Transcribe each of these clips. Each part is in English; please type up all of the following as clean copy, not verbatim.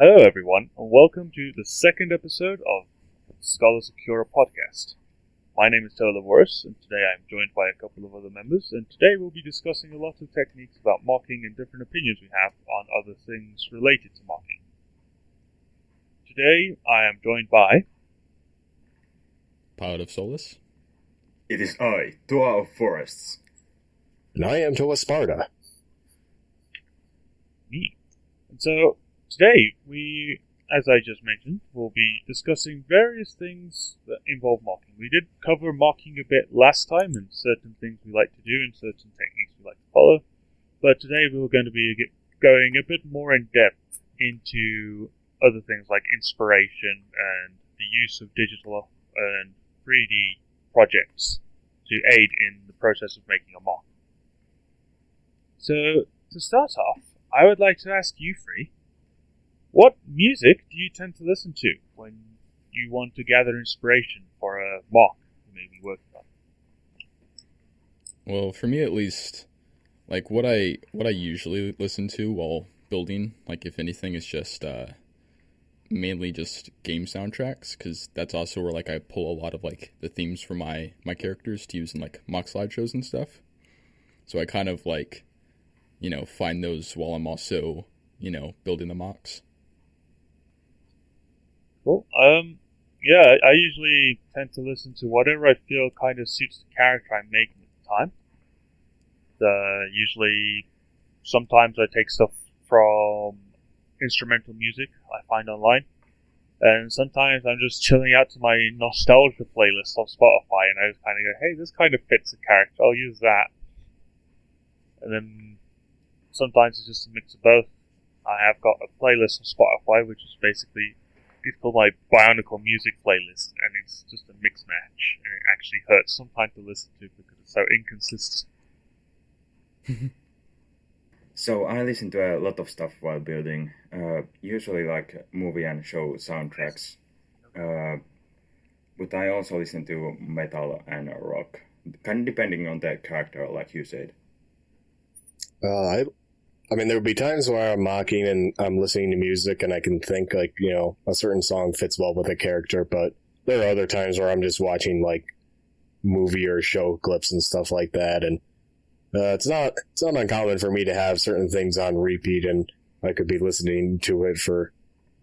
Hello everyone, and welcome to the second episode of Solace Kiora podcast. My name is Toa Levoris, and today I am joined by a couple of other members, and today we'll be discussing a lot of techniques about mocking and different opinions we have on other things related to mocking. Today I am joined by... Pilot of Solace. It is I, Toa of Forests. And I am Toa Sparda. Me. And so, today we, as I just mentioned, will be discussing various things that involve mocking. We did cover mocking a bit last time, and certain things we like to do and certain techniques we like to follow. But today we're going to be going a bit more in depth into other things like inspiration and the use of digital and 3D projects to aid in the process of making a mock. So, to start off, I would like to ask you three, what music do you tend to listen to when you want to gather inspiration for a mock you may be working on? Well, for me at least, like what I usually listen to while building, like if anything, is just mainly just game soundtracks, because that's also where like I pull a lot of like the themes for my characters to use in like mock slideshows and stuff. So I kind of like, find those while I'm also, building the mocks. Cool. Yeah, I usually tend to listen to whatever I feel kind of suits the character I'm making at the time. Usually, sometimes I take stuff from instrumental music I find online, and sometimes I'm just chilling out to my nostalgia playlist on Spotify, and I just kind of go, hey, this kind of fits the character, I'll use that. And then sometimes it's just a mix of both. I have got a playlist on Spotify, which is basically, it's called my Bionicle music playlist, and it's just a mix match, and it actually hurts sometimes to listen to because it's so inconsistent. So I listen to a lot of stuff while building, usually like movie and show soundtracks, but I also listen to metal and rock, kind of depending on the character, like you said. I mean, there would be times where I'm mocking and I'm listening to music and I can think like, a certain song fits well with a character, but there are other times where I'm just watching like movie or show clips and stuff like that, and it's not uncommon for me to have certain things on repeat, and I could be listening to it for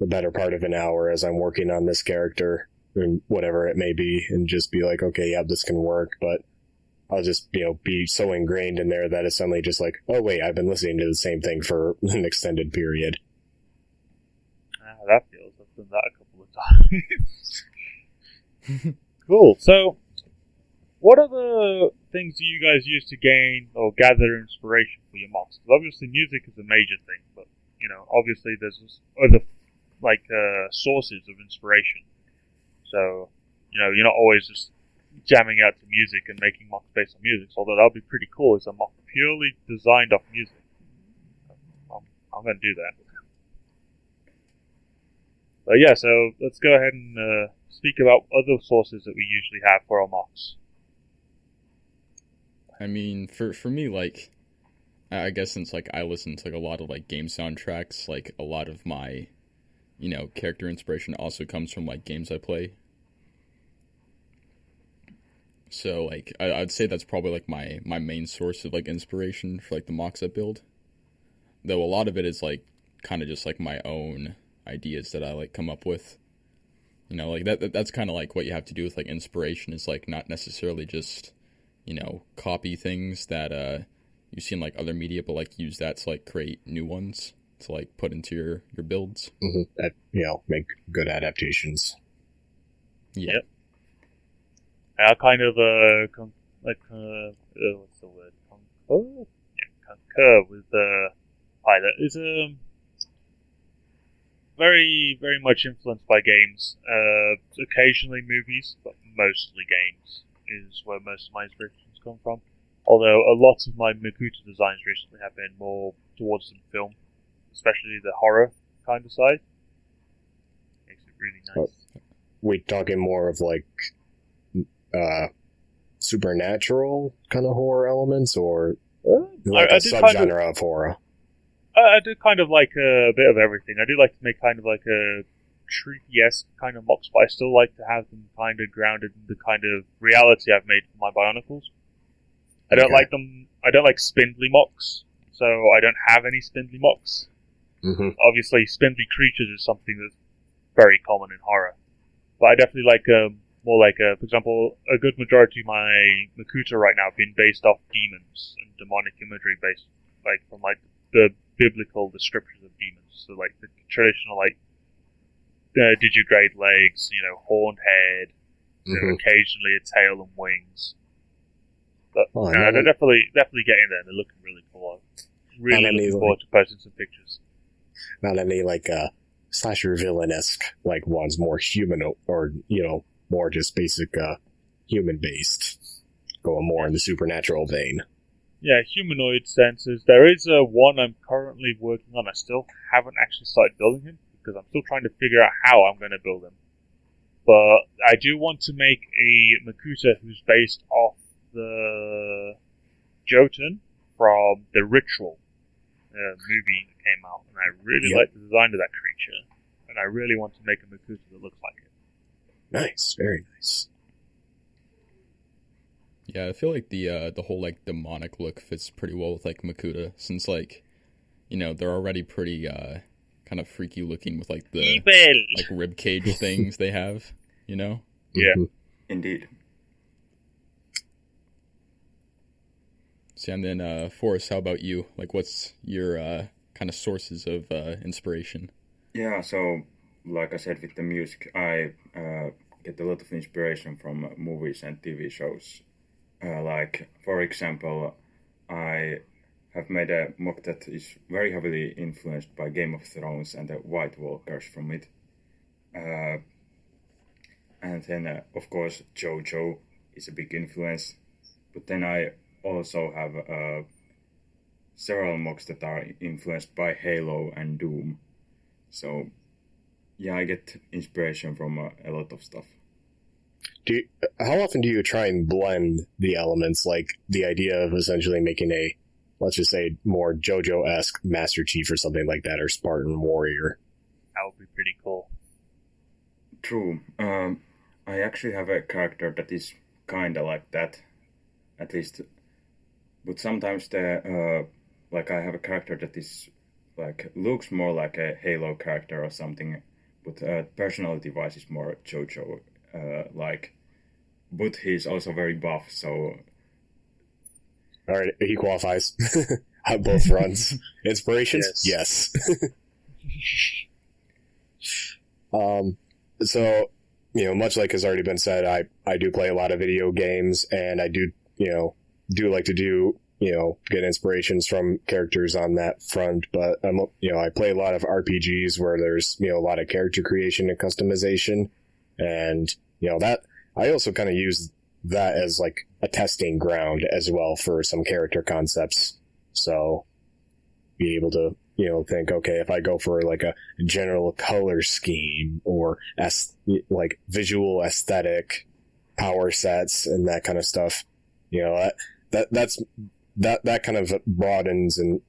the better part of an hour as I'm working on this character and whatever it may be, and just be like, okay, yeah, this can work, but I'll just, be so ingrained in there that it's suddenly just like, oh wait, I've been listening to the same thing for an extended period. That feels, I've done that a couple of times. Cool, so what other things do you guys use to gain or gather inspiration for your mocks? Because obviously music is a major thing, but, obviously there's other, sources of inspiration. So, you're not always just jamming out to music and making mocks based on music, although that would be pretty cool. It's a mock purely designed off music. I'm going to do that. But yeah, so let's go ahead and speak about other sources that we usually have for our mocks. I mean, for me, like, I guess since like I listen to like a lot of like game soundtracks, like a lot of my, character inspiration also comes from like games I play. So, like, I'd say that's probably, like, my main source of, like, inspiration for, like, the mocks I build. Though a lot of it is, like, kind of just, like, my own ideas that I, like, come up with. Like, that's kind of, like, what you have to do with, like, inspiration is, like, not necessarily just, copy things that you see in, like, other media, but, like, use that to, like, create new ones to, like, put into your builds. Mm-hmm. Make good adaptations. Yeah. Yep. I kind of, what's the word? Concur? Yeah, concur with the pilot. It's very, very much influenced by games. Occasionally movies, but mostly games is where most of my inspirations come from. Although a lot of my Makuta designs recently have been more towards the film, especially the horror kind of side. Makes it really nice. We talking more of like supernatural kind of horror elements, or like a subgenre of horror? I do kind of like a bit of everything. I do like to make kind of like a treaty-esque kind of mocks, but I still like to have them kind of grounded in the kind of reality I've made for my Bionicles. I don't like them. I don't like spindly mocks, so I don't have any spindly mocks. Mm-hmm. Obviously, spindly creatures is something that's very common in horror, but I definitely like more like, for example, a good majority of my Makuta right now being based off demons and demonic imagery based, like from like the biblical descriptions of demons. So like the traditional like digigrade legs, horned head, occasionally a tail and wings. But they're definitely getting there. They're looking really cool. I'm really looking forward to posting some pictures. Not any like slasher villain-esque like ones, more human or more just basic human based, going more in the supernatural vein. Yeah, humanoid senses. There is one I'm currently working on. I still haven't actually started building him because I'm still trying to figure out how I'm going to build him. But I do want to make a Makuta who's based off the Jotun from The Ritual movie that came out, and I really like the design of that creature, and I really want to make a Makuta that looks like it. Nice, very nice. Yeah, I feel like the whole like demonic look fits pretty well with like Makuta, since like they're already pretty kind of freaky looking with like the evil like rib cage things they have, Yeah, Indeed. So, and then Forrest, how about you? Like, what's your kind of sources of inspiration? Yeah, so like I said with the music, I get a lot of inspiration from movies and TV shows. Like, for example, I have made a mock that is very heavily influenced by Game of Thrones and the White Walkers from it. And then, of course, JoJo is a big influence. But then I also have several mocks that are influenced by Halo and Doom. So, yeah, I get inspiration from a lot of stuff. How often do you try and blend the elements, like the idea of essentially making a, let's just say, more JoJo-esque Master Chief or something like that, or Spartan Warrior? That would be pretty cool. True. I actually have a character that is kinda like that, at least. But sometimes like I have a character that is like looks more like a Halo character or something, but personality-wise is more JoJo like. But he's also very buff, so. All right, he qualifies on both fronts. Inspirations, yes. So, much like has already been said, I do play a lot of video games, and I do like to do get inspirations from characters on that front. But I play a lot of RPGs where there's a lot of character creation and customization, and that I also kind of use that as like a testing ground as well for some character concepts. So be able to think, okay, if I go for like a general color scheme or like visual aesthetic power sets and that kind of stuff, that kind of broadens, and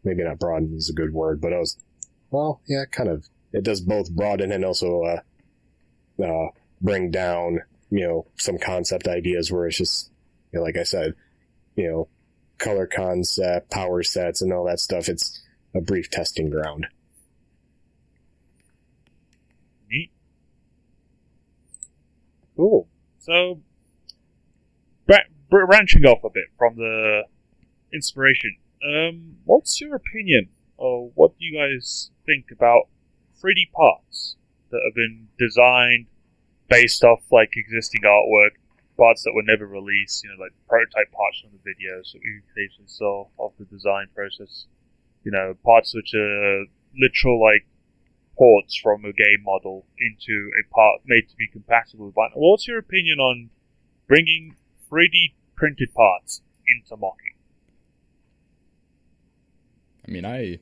maybe not broaden is a good word, but it does both broaden and also bring down some concept ideas where it's just like I said, color concept, power sets, and all that stuff. It's a brief testing ground. Neat. Cool. So, branching off a bit from the inspiration, what's your opinion, or what do you guys think about 3D parts that have been designed based off like existing artwork, parts that were never released, like prototype parts from the videos that we occasionally saw of the design process, parts which are literal like ports from a game model into a part made to be compatible with Bionicle. What's your opinion on bringing 3D printed parts into mocking? I mean, I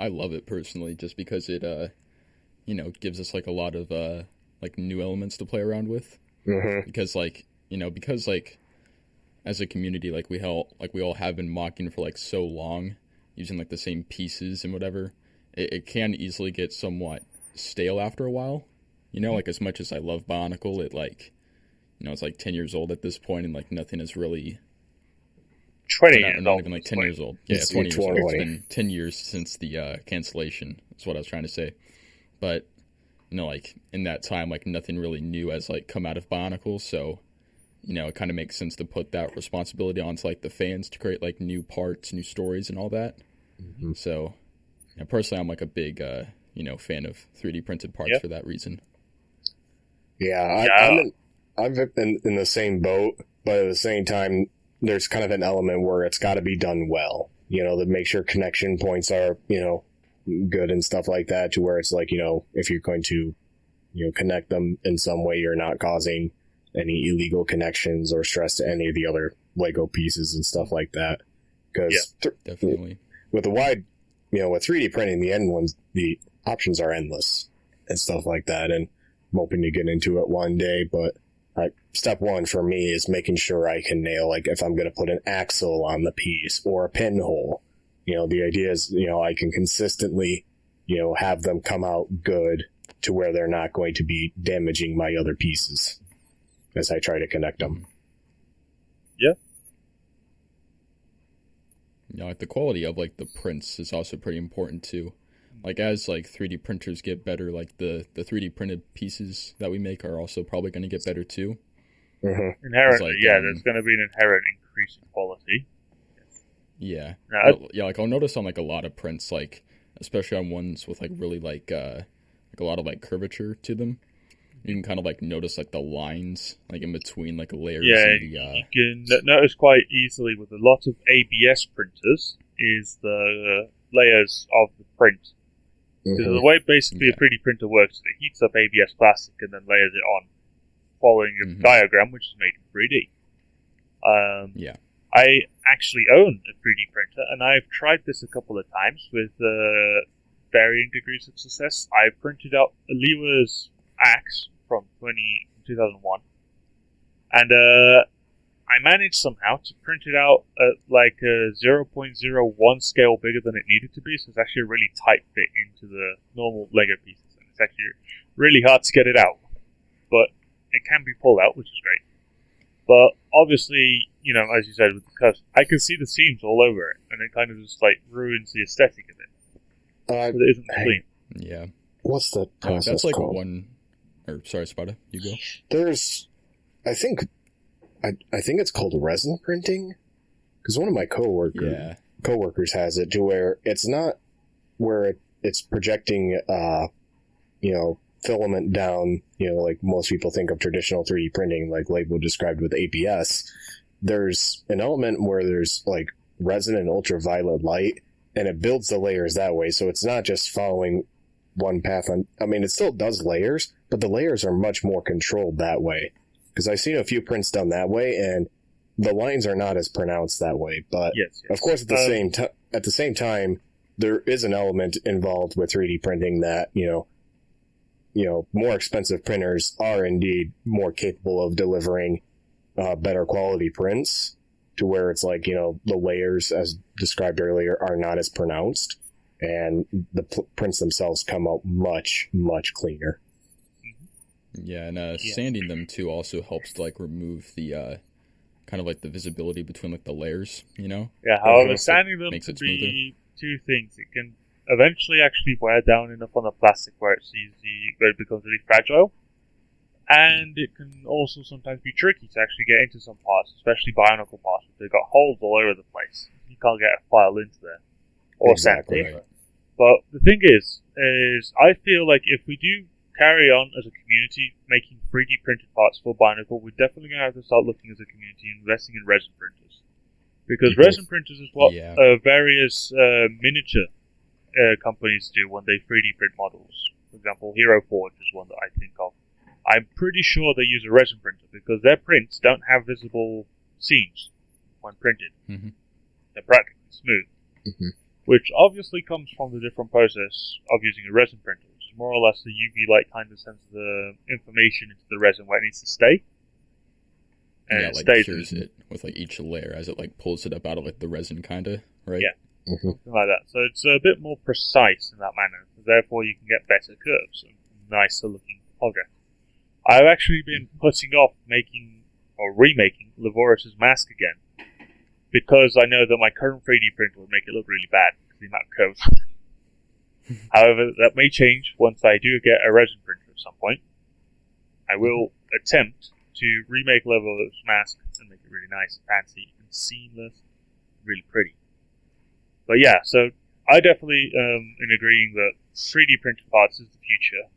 love it personally, just because it gives us like a lot of like new elements to play around with. Mm-hmm. Because as a community, like we all have been mocking for like so long, using like the same pieces and whatever, it can easily get somewhat stale after a while. You know, like as much as I love Bionicle, it like, you know, it's like 10 years old at this point, and like nothing is really 20 not, years not old. even like 10 years old. Yeah, It's 20 years old. 20. It's been 10 years since the cancellation. That's what I was trying to say. But you know, like in that time, like nothing really new has like come out of Bionicle, so you know, it kind of makes sense to put that responsibility onto like the fans to create like new parts, new stories, and all that. Mm-hmm. So, you know, personally, I'm like a big, you know, fan of 3D printed parts for that reason. Yeah, I'm in the same boat, but at the same time, there's kind of an element where it's got to be done well. You know, to make sure connection points are, you know, good and stuff like that, to where it's like, you know, if you're going to, you know, connect them in some way, you're not causing any illegal connections or stress to any of the other Lego pieces and stuff like that. Because definitely with the wide, you know, with 3D printing, the end ones, the options are endless and stuff like that. And I'm hoping to get into it one day, but step one for me is making sure I can nail, like, if I'm going to put an axle on the piece or a pinhole. You know, the idea is, you know, I can consistently, you know, have them come out good to where they're not going to be damaging my other pieces as I try to connect them. Yeah. You know, like the quality of like the prints is also pretty important too. Like as like 3D printers get better, like the 3D printed pieces that we make are also probably going to get better too. Mm-hmm. Inherently, like, there's going to be an inherent increase in quality. Yeah. No, Yeah, like I'll notice on like a lot of prints, like especially on ones with like really like a lot of like curvature to them, you can kind of like notice like the lines like in between like layers. Yeah, and you can notice quite easily with a lot of ABS printers is the layers of the print. Mm-hmm. The way basically a 3D printer works is it heats up ABS plastic and then layers it on, following a diagram which is made in 3D. I actually own a 3D printer, and I've tried this a couple of times with varying degrees of success. I printed out a Lever's axe from 2001, and I managed somehow to print it out at like a 0.01 scale bigger than it needed to be, so it's actually a really tight fit into the normal Lego pieces, and it's actually really hard to get it out, but it can be pulled out, which is great. But obviously, you know, as you said, with the cuffs, I can see the seams all over it, and it kind of just like ruins the aesthetic of it. So it isn't clean. Yeah. What's the process that's like called? Sorry, Sparda, you go. There's, I think it's called resin printing, because one of my coworkers has it to where it's not where it's projecting, you know, filament down, you know, like most people think of traditional 3D printing, like Lego described with ABS. There's an element where there's like resin and ultraviolet light, and it builds the layers that way. So it's not just following one path I mean, it still does layers, but the layers are much more controlled that way. Because I've seen a few prints done that way, and the lines are not as pronounced that way. But yes. Of course, at the same time, there is an element involved with 3D printing that, you know, more expensive printers are indeed more capable of delivering better quality prints, to where it's like, you know, the layers, as described earlier, are not as pronounced, and the prints themselves come out much, much cleaner. Yeah, and sanding them too also helps to like remove the kind of like the visibility between like the layers, you know? Yeah, however, sanding them makes can it be two things. It can eventually actually wear down enough on the plastic where it becomes really fragile. And it can also sometimes be tricky to actually get into some parts, especially Bionicle parts. They've got holes all over the place. You can't get a file into there. Or Exactly. sandpaper. But the thing is I feel like if we do carry on as a community making 3D printed parts for Bionicle, we're definitely going to have to start looking as a community and investing in resin printers. Because resin printers is what various miniature companies do when they 3D print models. For example, Hero Forge is one that I think of. I'm pretty sure they use a resin printer because their prints don't have visible seams when printed. Mm-hmm. They're practically smooth. Mm-hmm. Which obviously comes from the different process of using a resin printer, which is more or less the UV light kind of sends the information into the resin where it needs to stay. And it it like stays cures it with like each layer as it like pulls it up out of like the resin, kind of, right? Yeah. something like that. So it's a bit more precise in that manner. So therefore, you can get better curves and nicer looking objects. I've actually been putting off making or remaking Levoris' mask again because I know that my current 3D printer would make it look really bad because of the amount of curves. However, that may change once I do get a resin printer at some point. I will attempt to remake Levoris' mask and make it really nice, fancy, and seamless, really pretty. But yeah, so I definitely am in agreeing that 3D printed parts is the future,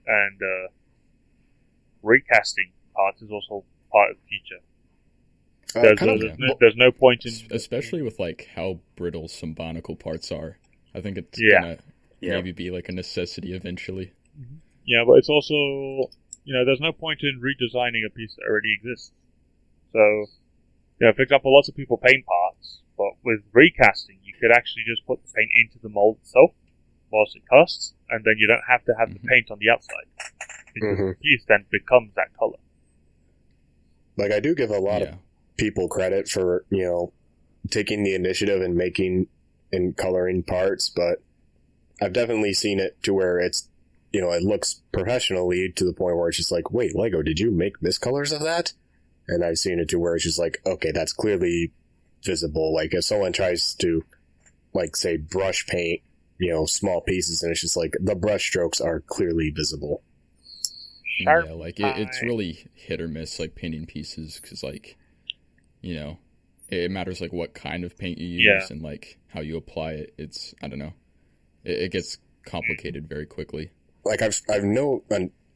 and recasting parts is also part of the future. There's no point in... Especially with like how brittle some Bionicle parts are. I think it's gonna maybe be like a necessity eventually. Mm-hmm. Yeah, but it's also... there's no point in redesigning a piece that already exists. So, for example, lots of people paint parts, but with recasting, you could actually just put the paint into the mold itself whilst it casts, and then you don't have to have the paint on the outside. Because the piece then becomes that color. Like, I do give a lot of people credit for, taking the initiative and making and coloring parts, but I've definitely seen it to where it's, it looks professionally to the point where it's just like, wait, Lego, did you make miscolors of that? And I've seen it to where it's just like, okay, that's clearly visible. Like, if someone tries to, like, say, brush paint, small pieces, and it's just like, the brush strokes are clearly visible. Yeah, like, it's really hit or miss, like, painting pieces, because, like, it matters, like, what kind of paint you use and, like, how you apply it. It's, I don't know. It gets complicated very quickly. Like, I know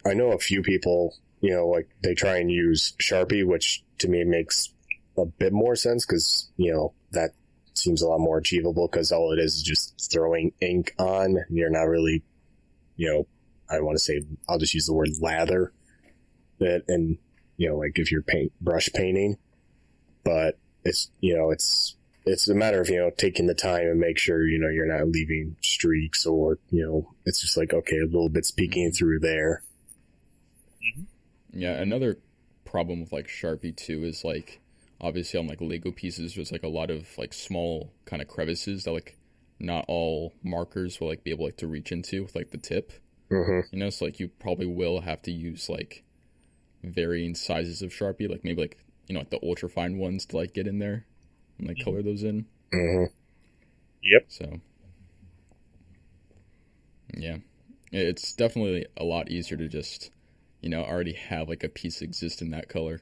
a few people, like, they try and use Sharpie, which to me makes a bit more sense, because, that seems a lot more achievable, because all it is just throwing ink on. You're not really, I want to say, I'll just use the word lather it, and, like, if you're brush painting, but it's, it's a matter of, taking the time and make sure, you're not leaving streaks, or, it's just like, okay, a little bit's peeking through there. Yeah, another problem with, like, Sharpie, too, is, like, obviously on, like, Lego pieces, there's, like, a lot of, like, small kind of crevices that, like, not all markers will, like, be able, like, to reach into with, like, the tip. Mm-hmm. So, like, you probably will have to use, like, varying sizes of Sharpie, like, maybe, like, like, the ultra-fine ones to, like, get in there and, like, color those in. Mm-hmm. Yep. So, yeah. It's definitely a lot easier to just, already have, like, a piece exist in that color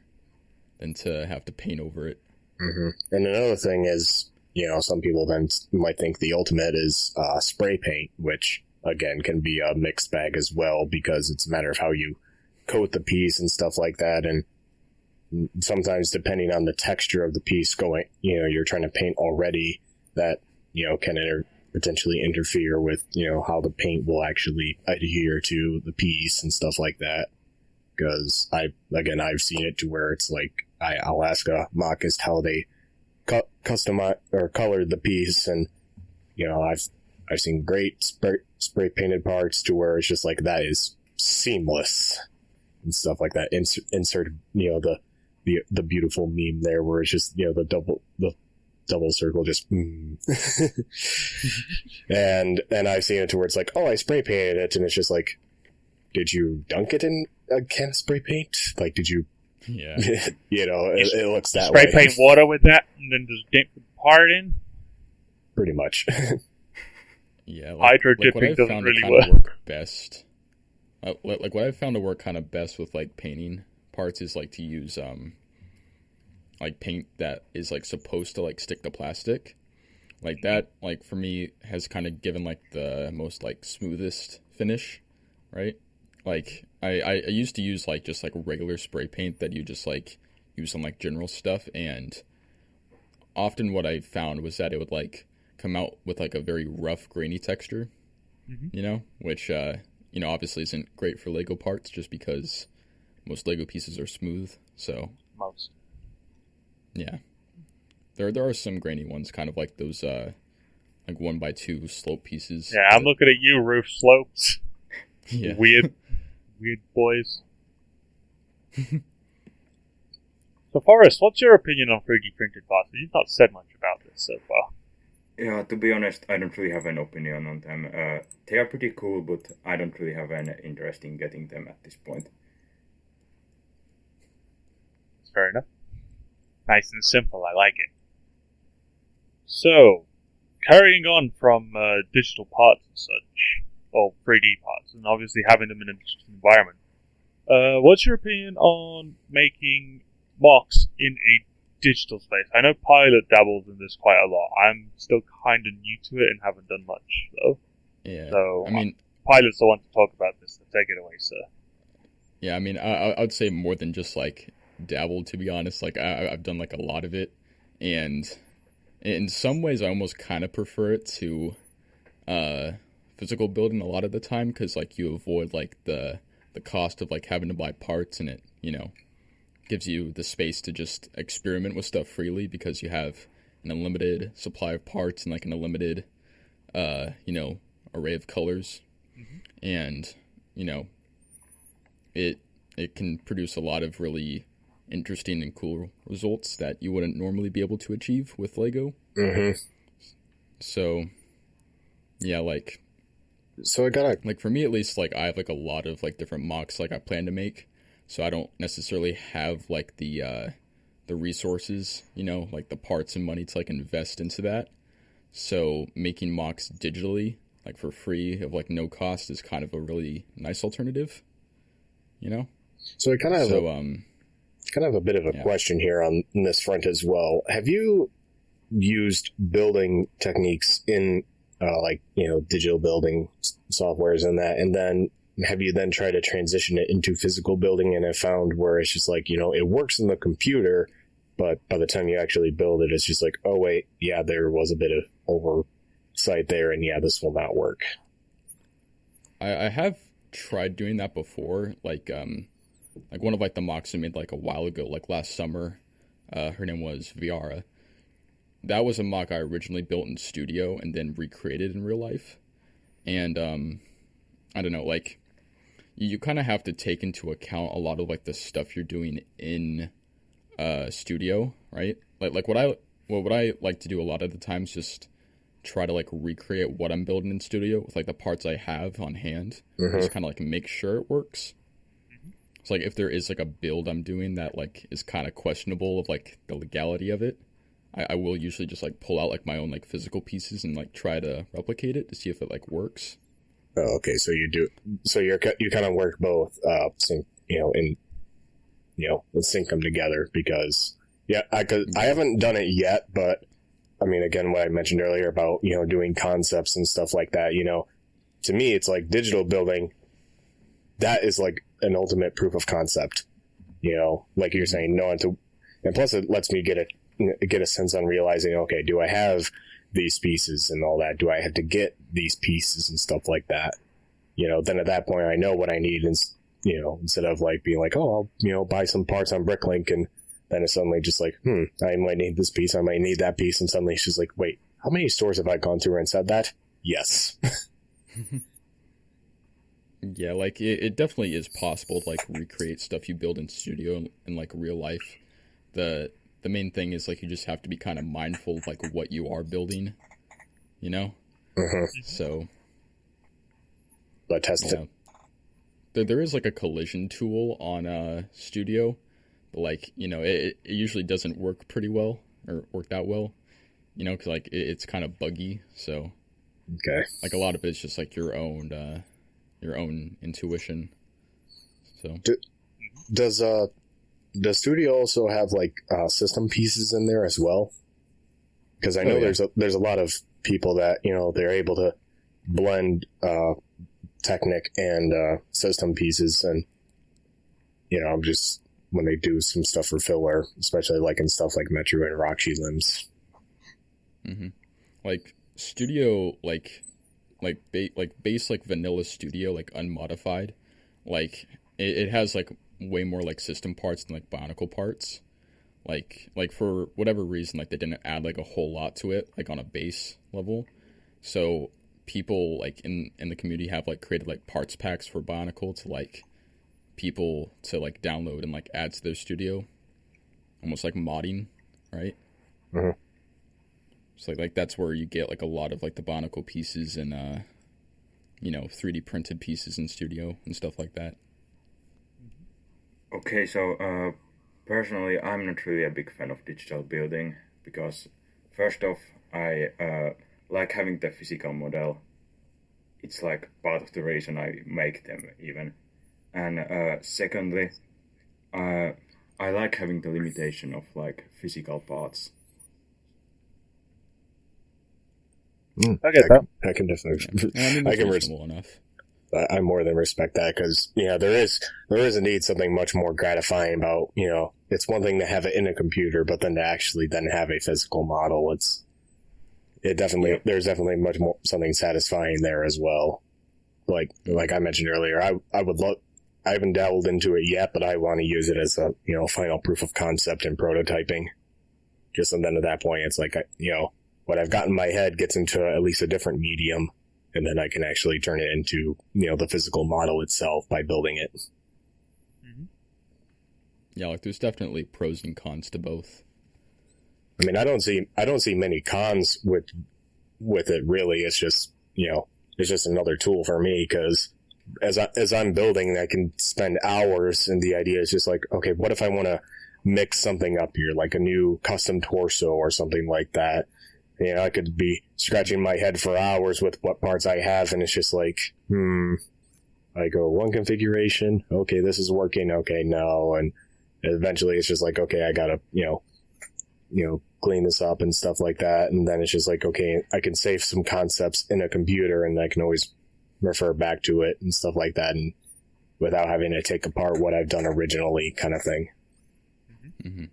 than to have to paint over it. Mm-hmm. And another thing is, some people then might think the ultimate is spray paint, which, again, can be a mixed bag as well, because it's a matter of how you coat the piece and stuff like that, and sometimes depending on the texture of the piece you're trying to paint already, that, can potentially interfere with, how the paint will actually adhere to the piece and stuff like that. Because I've seen it to where it's like, I'll ask a mockist how they customize or colored the piece, and, I've seen great spray painted parts to where it's just like, that is seamless and stuff like that. Insert, the beautiful meme there where it's just, the double circle just and I've seen it to where it's like, oh, I spray painted it, and it's just like, did you dunk it in a can of spray paint? Like, did you it looks that way. Spray paint water with that and then just dip the part in? Pretty much. Yeah, hydro dipping doesn't really work best. Like, what I've found to work kind of best with, like, painting parts is, like, to use like, paint that is, like, supposed to, like, stick to plastic. Like, that, like, for me has kind of given, like, the most, like, smoothest finish, right? Like, I used to use, like, just, like, regular spray paint that you just, like, use on, like, general stuff, and often what I found was that it would, like, come out with, like, a very rough, grainy texture, which, obviously isn't great for Lego parts, just because most Lego pieces are smooth, so... Most. Yeah. There are some grainy ones, kind of like those, like 1x2 slope pieces. Yeah, I'm looking at you, roof slopes. Yeah. Weird boys. So, Forrest, what's your opinion on 3D printed parts? You've not said much about this so far. Yeah, to be honest, I don't really have an opinion on them. They are pretty cool, but I don't really have an interest in getting them at this point. Fair enough. Nice and simple, I like it. So, carrying on from digital parts and such, or 3D parts, and obviously having them in a digital environment, what's your opinion on making mocks in a digital space? I know Pilot dabbles in this quite a lot. I'm still kind of new to it and haven't done much, though. Yeah. So, I mean, Pilot's the one to talk about this, so take it away, sir. yeah, I mean, I'd say more than just like dabble, to be honest. Like I've done like a lot of it, and in some ways I almost kind of prefer it to physical building a lot of the time, because like you avoid like the cost of like having to buy parts, and it, you know, gives you the space to just experiment with stuff freely because you have an unlimited supply of parts and like an unlimited you know, array of colors. And you know, it can produce a lot of really interesting and cool results that you wouldn't normally be able to achieve with Lego. So yeah, like, So I gotta, like for me at least, like I have like a lot of like different mocks like I plan to make, so I don't necessarily have like the resources, you know, like the parts and money to like invest into that. So making mocks digitally, like for free of like no cost, is kind of a really nice alternative, you know. so I kind of have So kind of a bit of a question here on this front as well. Have you used building techniques in like, you know, digital building softwares and that, and then have you then tried to transition it into physical building and have found where it's just like, you know, it works in the computer, but by the time you actually build it, it's just like, oh wait, yeah, there was a bit of oversight there, and yeah, this will not work. I have tried doing that before, like one of like the mocks I made like a while ago, like last summer. Her name was Viara. That was a mock I originally built in studio and then recreated in real life. And I don't know, like you kind of have to take into account a lot of like the stuff you're doing in studio, right? Like what I like to do a lot of the times, just try to like recreate what I'm building in studio with like the parts I have on hand. Just kind of like make sure it works. So like if there is like a build I'm doing that like is kind of questionable of like the legality of it, I will usually just like pull out like my own like physical pieces and like try to replicate it to see if it like works. Oh, okay, so you do. So you kind of work both, sync, you know, and you know, and sync them together because I haven't done it yet, but I mean, again, what I mentioned earlier about, you know, doing concepts and stuff like that. You know, to me, it's like digital building. That is like an ultimate proof of concept. You know, like you're saying, and plus it lets me get a sense on realizing, okay, do I have these pieces and all that? Do I have to get these pieces and stuff like that? You know, then at that point I know what I need, and you know, instead of like being like, oh, I'll, you know, buy some parts on Bricklink, and then it's suddenly just like, I might need this piece, I might need that piece, and suddenly it's just like, wait, how many stores have I gone through and said that? Yes. Yeah, like it definitely is possible to like recreate stuff you build in studio in like real life. The main thing is like you just have to be kind of mindful of like what you are building, you know. So, but test it. There is like a collision tool on Studio, but like, you know, it usually doesn't work pretty well or work that well, you know, because like it's kind of buggy. So okay, like a lot of it's just like your own intuition. So does Studio also have like system pieces in there as well? Because I know there's a lot of people that, you know, they're able to blend Technic and system pieces, and you know, just when they do some stuff for filler, especially like in stuff like Metro and Roxy Limbs. Like Studio, like base like vanilla Studio, like unmodified, like it has like way more like system parts than like Bionicle parts. Like for whatever reason, like they didn't add like a whole lot to it, like on a base level. So people like in the community have like created like parts packs for Bionicle to like people to like download and like add to their studio, almost like modding, right? So like that's where you get like a lot of like the Bionicle pieces and 3D printed pieces in studio and stuff like that. Okay, so personally, I'm not really a big fan of digital building because, first off, I like having the physical model. It's like part of the reason I make them even. And secondly, I like having the limitation of like physical parts. I get that. I can definitely. I mean, that's reasonable enough. I more than respect that because there is indeed something much more gratifying about it's one thing to have it in a computer, but then to actually then have a physical model, there's definitely much more something satisfying there as well. Like I mentioned earlier, I would love. I haven't dabbled into it yet, but I want to use it as a final proof of concept in prototyping. Just and then at that point, it's like what I've got in my head gets into at least a different medium. And then I can actually turn it into, the physical model itself by building it. Mm-hmm. Yeah, like there's definitely pros and cons to both. I mean, I don't see many cons with it really. It's just, it's just another tool for me because as I'm building, I can spend hours, and the idea is just like, okay, what if I want to mix something up here, like a new custom torso or something like that? I could be scratching my head for hours with what parts I have, and it's just like, I go one configuration, okay, this is working, okay, no, and eventually it's just like, okay, I gotta, clean this up and stuff like that, and then it's just like, okay, I can save some concepts in a computer, and I can always refer back to it and stuff like that, and without having to take apart what I've done originally, kind of thing. Mm-hmm.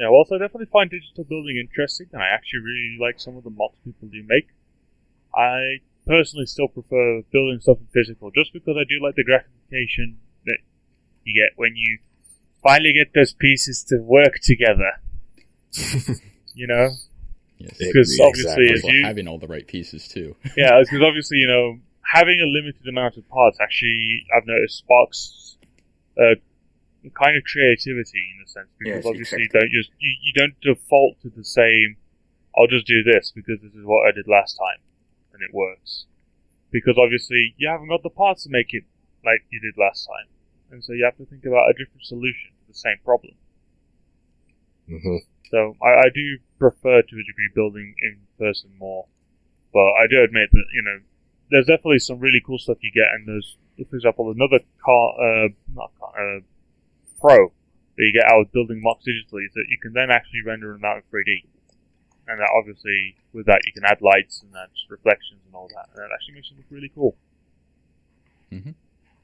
Yeah, well, so I definitely find digital building interesting, and I actually really like some of the mocks people do make. I personally still prefer building stuff in physical, just because I do like the gratification that you get when you finally get those pieces to work together. Yes. Because obviously, exactly. Having all the right pieces too. Yeah, because obviously, having a limited amount of parts actually, I've noticed, sparks kind of creativity in a sense, because obviously exactly. you don't default to the same, I'll just do this because this is what I did last time and it works, because obviously you haven't got the parts to make it like you did last time, and so you have to think about a different solution to the same problem. Mm-hmm. So I do prefer to a degree building in person more, but I do admit that there's definitely some really cool stuff you get, and there's, for example, another pro that you get out of building mocks digitally is that you can then actually render them out in 3D. And that obviously, with that, you can add lights and add reflections and all that. And that actually makes it look really cool. Mm-hmm.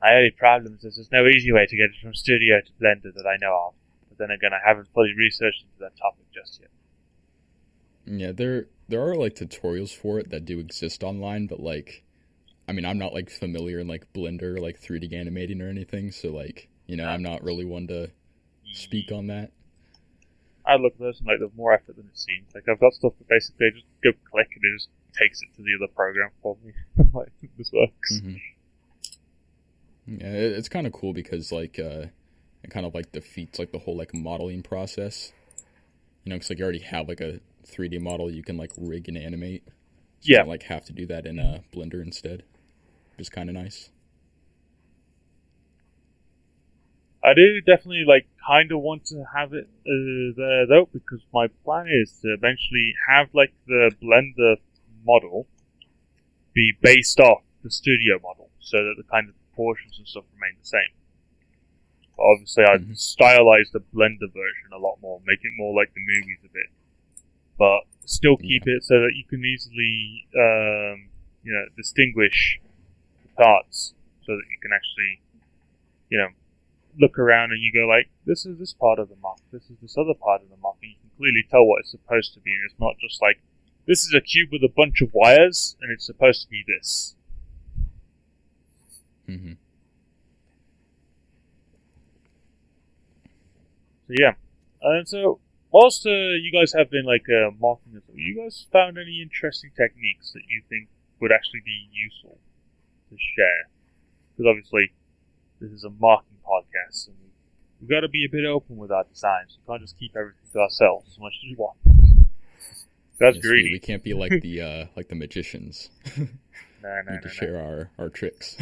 My only problem is there's no easy way to get it from Studio to Blender that I know of. But then again, I haven't fully researched into that topic just yet. Yeah, there are like tutorials for it that do exist online, but I'm not like familiar in like Blender, like 3D animating or anything, so I'm not really one to speak on that. I look at those and there's more effort than it seems. I've got stuff that basically just go click and it just takes it to the other program for me. This works. Mm-hmm. Yeah, it's kind of cool because it kind of defeats the whole modeling process. Because you already have a 3D model you can rig and animate. So you don't have to do that in Blender instead, which is kind of nice. I do definitely kind of want to have it there though, because my plan is to eventually have the Blender model be based off the studio model, so that the kind of proportions and stuff remain the same. But obviously, I'd stylize the Blender version a lot more, make it more like the movies a bit, but still keep it so that you can easily, distinguish the parts, so that you can actually, look around and you go this is this part of the mock, this is this other part of the mock, and you can clearly tell what it's supposed to be, and it's not just this is a cube with a bunch of wires and it's supposed to be this. Mm-hmm. So yeah, and so whilst you guys have been mocking this, have you guys found any interesting techniques that you think would actually be useful to share? Because obviously this is a mocking podcast, and we've got to be a bit open with our designs. We can't just keep everything to ourselves as much as we want. That's greedy. We can't be like the magicians. No. We need to share our tricks.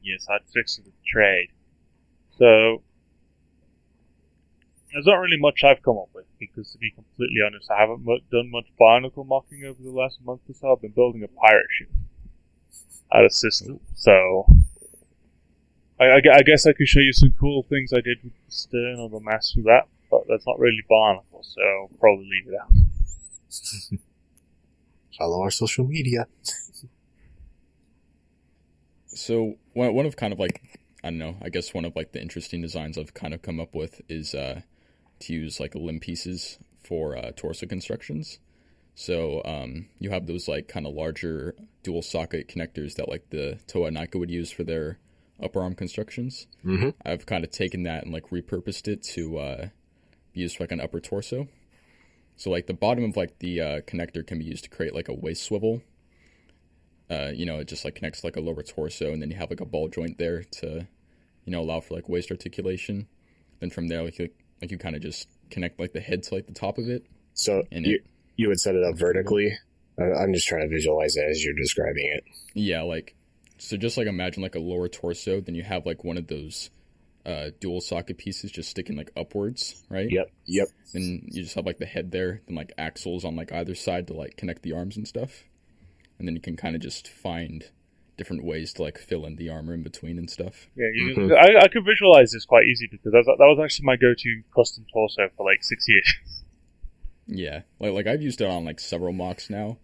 Yes, our tricks of the trade. So, there's not really much I've come up with, because to be completely honest, I haven't done much Bionicle mocking over the last month or so. I've been building a pirate ship out of system, so I guess I could show you some cool things I did with the stern or the mast with that, but that's not really Bionicle, so I'll probably leave it out. Follow our social media. So one of kind of like, I don't know, I guess one of like the interesting designs I've kind of come up with is to use like limb pieces for torso constructions. So you have those like kind of larger dual socket connectors that like the Toa Levoris would use for their upper arm constructions. Mm-hmm. I've kind of taken that and like repurposed it to be used for like an upper torso. So like the bottom of like the connector can be used to create like a waist swivel. It just like connects like a lower torso, and then you have like a ball joint there to, allow for like waist articulation. Then from there, like you kind of just connect like the head to like the top of it. So you would set it up vertically. I'm just trying to visualize it as you're describing it. Yeah, so just like imagine like a lower torso, then you have like one of those dual socket pieces just sticking like upwards, right? Yep. Then you just have like the head there, then like axles on like either side to like connect the arms and stuff. And then you can kind of just find different ways to like fill in the armor in between and stuff. Yeah, I could visualize this quite easy because that was actually my go-to custom torso for like 6 years. Yeah, like I've used it on like several mocks now,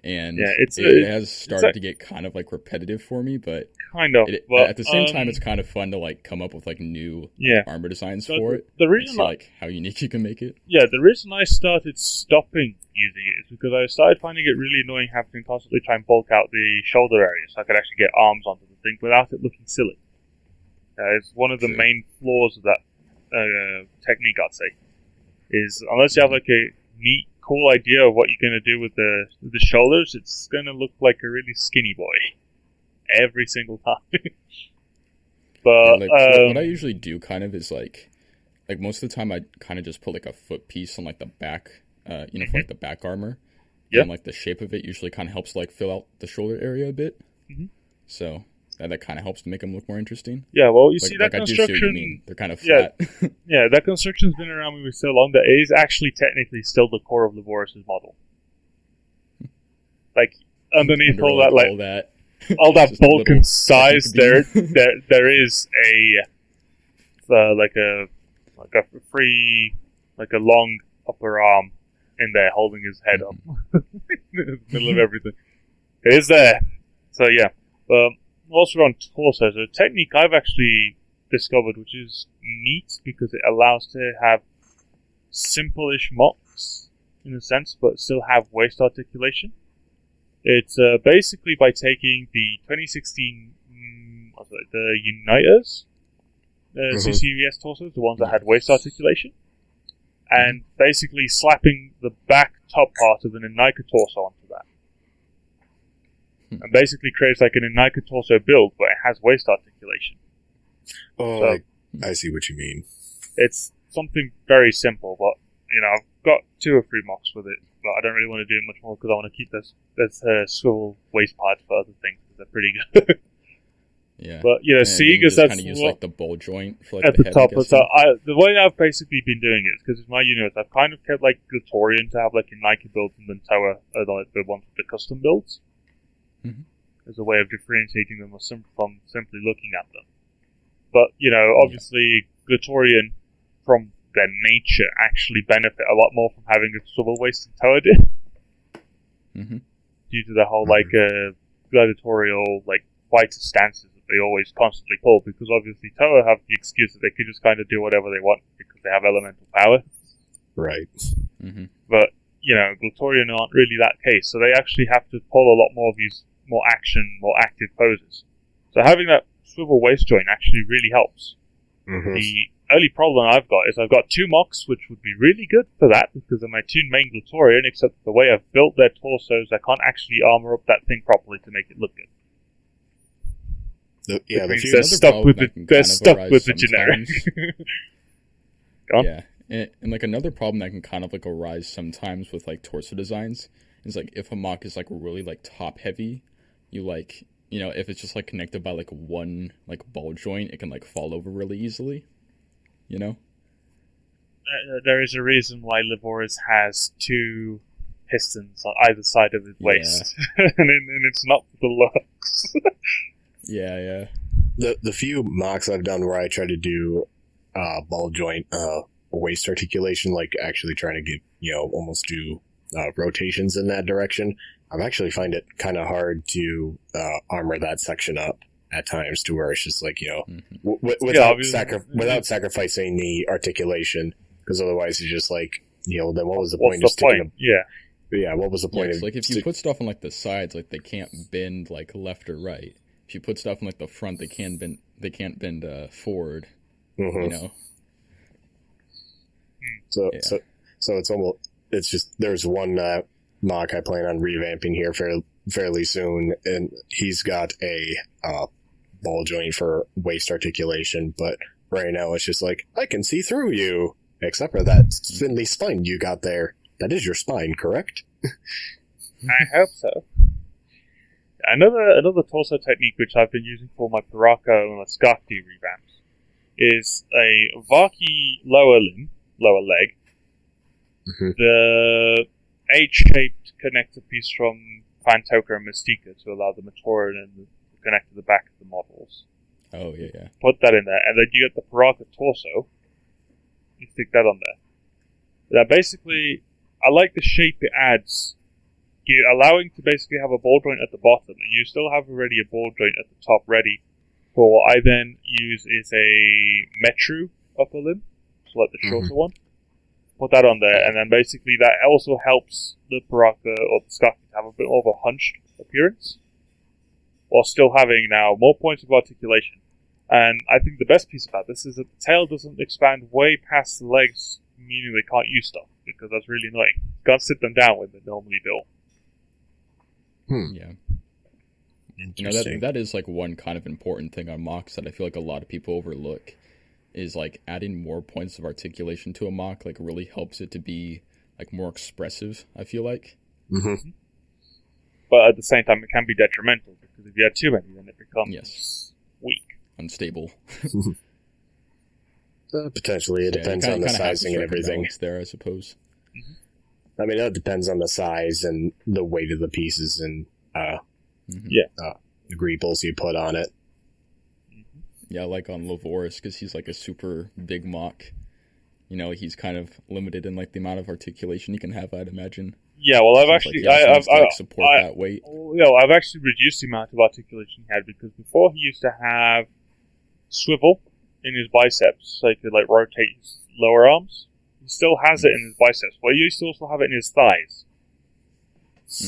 and yeah, it has started to get kind of like repetitive for me, but kind of. At the same time, it's kind of fun to like come up with like new armor designs for it. The reason see, like how unique you can make it. Yeah, the reason I started stopping using it is because I started finding it really annoying having to constantly try and bulk out the shoulder area so I could actually get arms onto the thing without it looking silly. It's one of the main flaws of that technique, I'd say, is unless you have like a neat, cool idea of what you're going to do with the shoulders, it's going to look like a really skinny boy every single time. But what I usually do kind of is like most of the time I kind of just put like a foot piece on like the back, for like the back armor. Yeah. And like the shape of it usually kind of helps like fill out the shoulder area a bit. Mm-hmm. So that kind of helps to make them look more interesting. Yeah, well, you see that construction. I do see what you mean. They're kind of flat. Yeah, that construction's been around me so long that it is actually technically still the core of Levoris' model. Like underneath all that, all that bulk and size, there is a long upper arm in there holding his head up in the middle of everything. It is there. So yeah. Also on torsos, a technique I've actually discovered, which is neat because it allows to have simple-ish mocks in a sense, but still have waist articulation. It's basically by taking the 2016, the Uniters, CCVS torsos, the ones that had waist articulation, and basically slapping the back top part of an Untitled torso onto that. And basically creates like an Untitled torso build, but it has waist articulation. Oh, so, I see what you mean. It's something very simple, but I've got 2 or 3 mocks with it, but I don't really want to do it much more because I want to keep this swivel waist part for other things because they're pretty good. Yeah, but seeing as that's kind of use like the ball joint for like at the the head, top. So the way I've basically been doing it is because with my units, I've kind of kept like Glatorian to have like a Nike build and then Toa like the ones with the custom builds. Mm-hmm. As a way of differentiating them from simply looking at them. But, obviously, Glatorian, from their nature, actually benefit a lot more from having a swivel waist than Toa did. Mm-hmm. Due to the whole, gladiatorial, fighter stances that they always constantly pull, because obviously Toa have the excuse that they can just kind of do whatever they want because they have elemental power. Right. Mm-hmm. But, Glatorian aren't really that case, so they actually have to pull a lot more of these more active poses. So having that swivel waist joint actually really helps. Mm-hmm. The only problem I've got is I've got 2 mocks which would be really good for that because they're my 2 main Glatorian, except the way I've built their torsos, I can't actually armor up that thing properly to make it look good. The Which few, they're Another stuck problem with that the can they're kind of stuck arise with the generic. sometimes. Go on. Yeah, and like another problem that can kind of like arise sometimes with like torso designs is like if a mock is like really like top heavy, you like, you know, if it's just like connected by like one like ball joint, it can like fall over really easily, you know? There is a reason why Levoris has 2 pistons on either side of his waist, and it's not for the looks. Yeah. the few mocks I've done where I try to do ball joint waist articulation, like actually trying to get, almost do rotations in that direction, I actually find it kind of hard to armor that section up at times to where it's just like, without sacrificing the articulation, because otherwise it's just like, then what was the point of sticking Yeah, what was the point of... like if you put stuff on like the sides, like they can't bend like left or right. If you put stuff on like the front, they can't bend forward. Mm-hmm. You know. So it's just there's one mock I plan on revamping here fairly soon, and he's got a ball joint for waist articulation, but right now it's just like, I can see through you, except for that spindly spine you got there. That is your spine, correct? I hope so. Another torso technique which I've been using for my Baraka and Skakti revamps is a Vaki lower leg, Mm-hmm. the H-shaped connector piece from Fantoka and Mystica to allow the Matoran and to connect to the back of the models. Oh yeah. Put that in there, and then you get the Baraka torso. You stick that on there. Now, basically, I like the shape it adds. You're allowing to basically have a ball joint at the bottom, and you still have already a ball joint at the top ready for what I then use is a Metru upper limb, so like the shorter one. Put that on there, and then basically that also helps the Baraka or the Skaki to have a bit more of a hunched appearance, while still having now more points of articulation. And I think the best piece about this is that the tail doesn't expand way past the legs, meaning they can't use stuff, because that's really annoying. You can't sit them down when they normally do. Yeah. Interesting. That is like one kind of important thing on mocks that I feel like a lot of people overlook, is like adding more points of articulation to a mock like really helps it to be like more expressive, I feel like. Mm-hmm. But at the same time, it can be detrimental, because if you add too many, then it becomes weak. Unstable. Potentially, it depends on the sizing and everything. There, I suppose. I mean, it depends on the size and the weight of the pieces and the greeples you put on it. Yeah, like on Levoris, because he's like a super big mock. He's kind of limited in like the amount of articulation he can have, I'd imagine. Yeah, well, I've support that weight. I've actually reduced the amount of articulation he had, because before he used to have swivel in his biceps, so he could like rotate his lower arms. He still has it in his biceps, but he used to also have it in his thighs.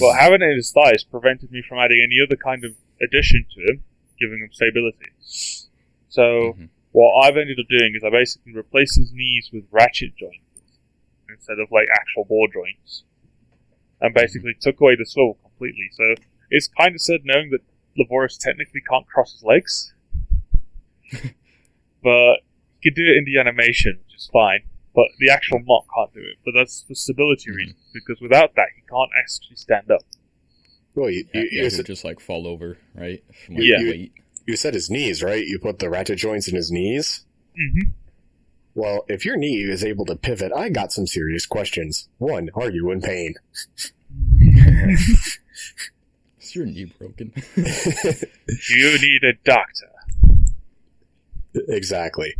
But having it in his thighs prevented me from adding any other kind of addition to him, giving him stability. So what I've ended up doing is I basically replaced his knees with ratchet joints instead of like actual ball joints, and basically took away the swivel completely. So it's kind of sad knowing that Levoris technically can't cross his legs, but he can do it in the animation, which is fine. But the actual mock can't do it. But that's for stability reasons, because without that, he can't actually stand up. Well, he would just like fall over, right? From, like, weight. You said his knees, right? You put the ratchet joints in his knees? Mm-hmm. Well, if your knee is able to pivot, I got some serious questions. One, are you in pain? Is your knee broken? You need a doctor. Exactly.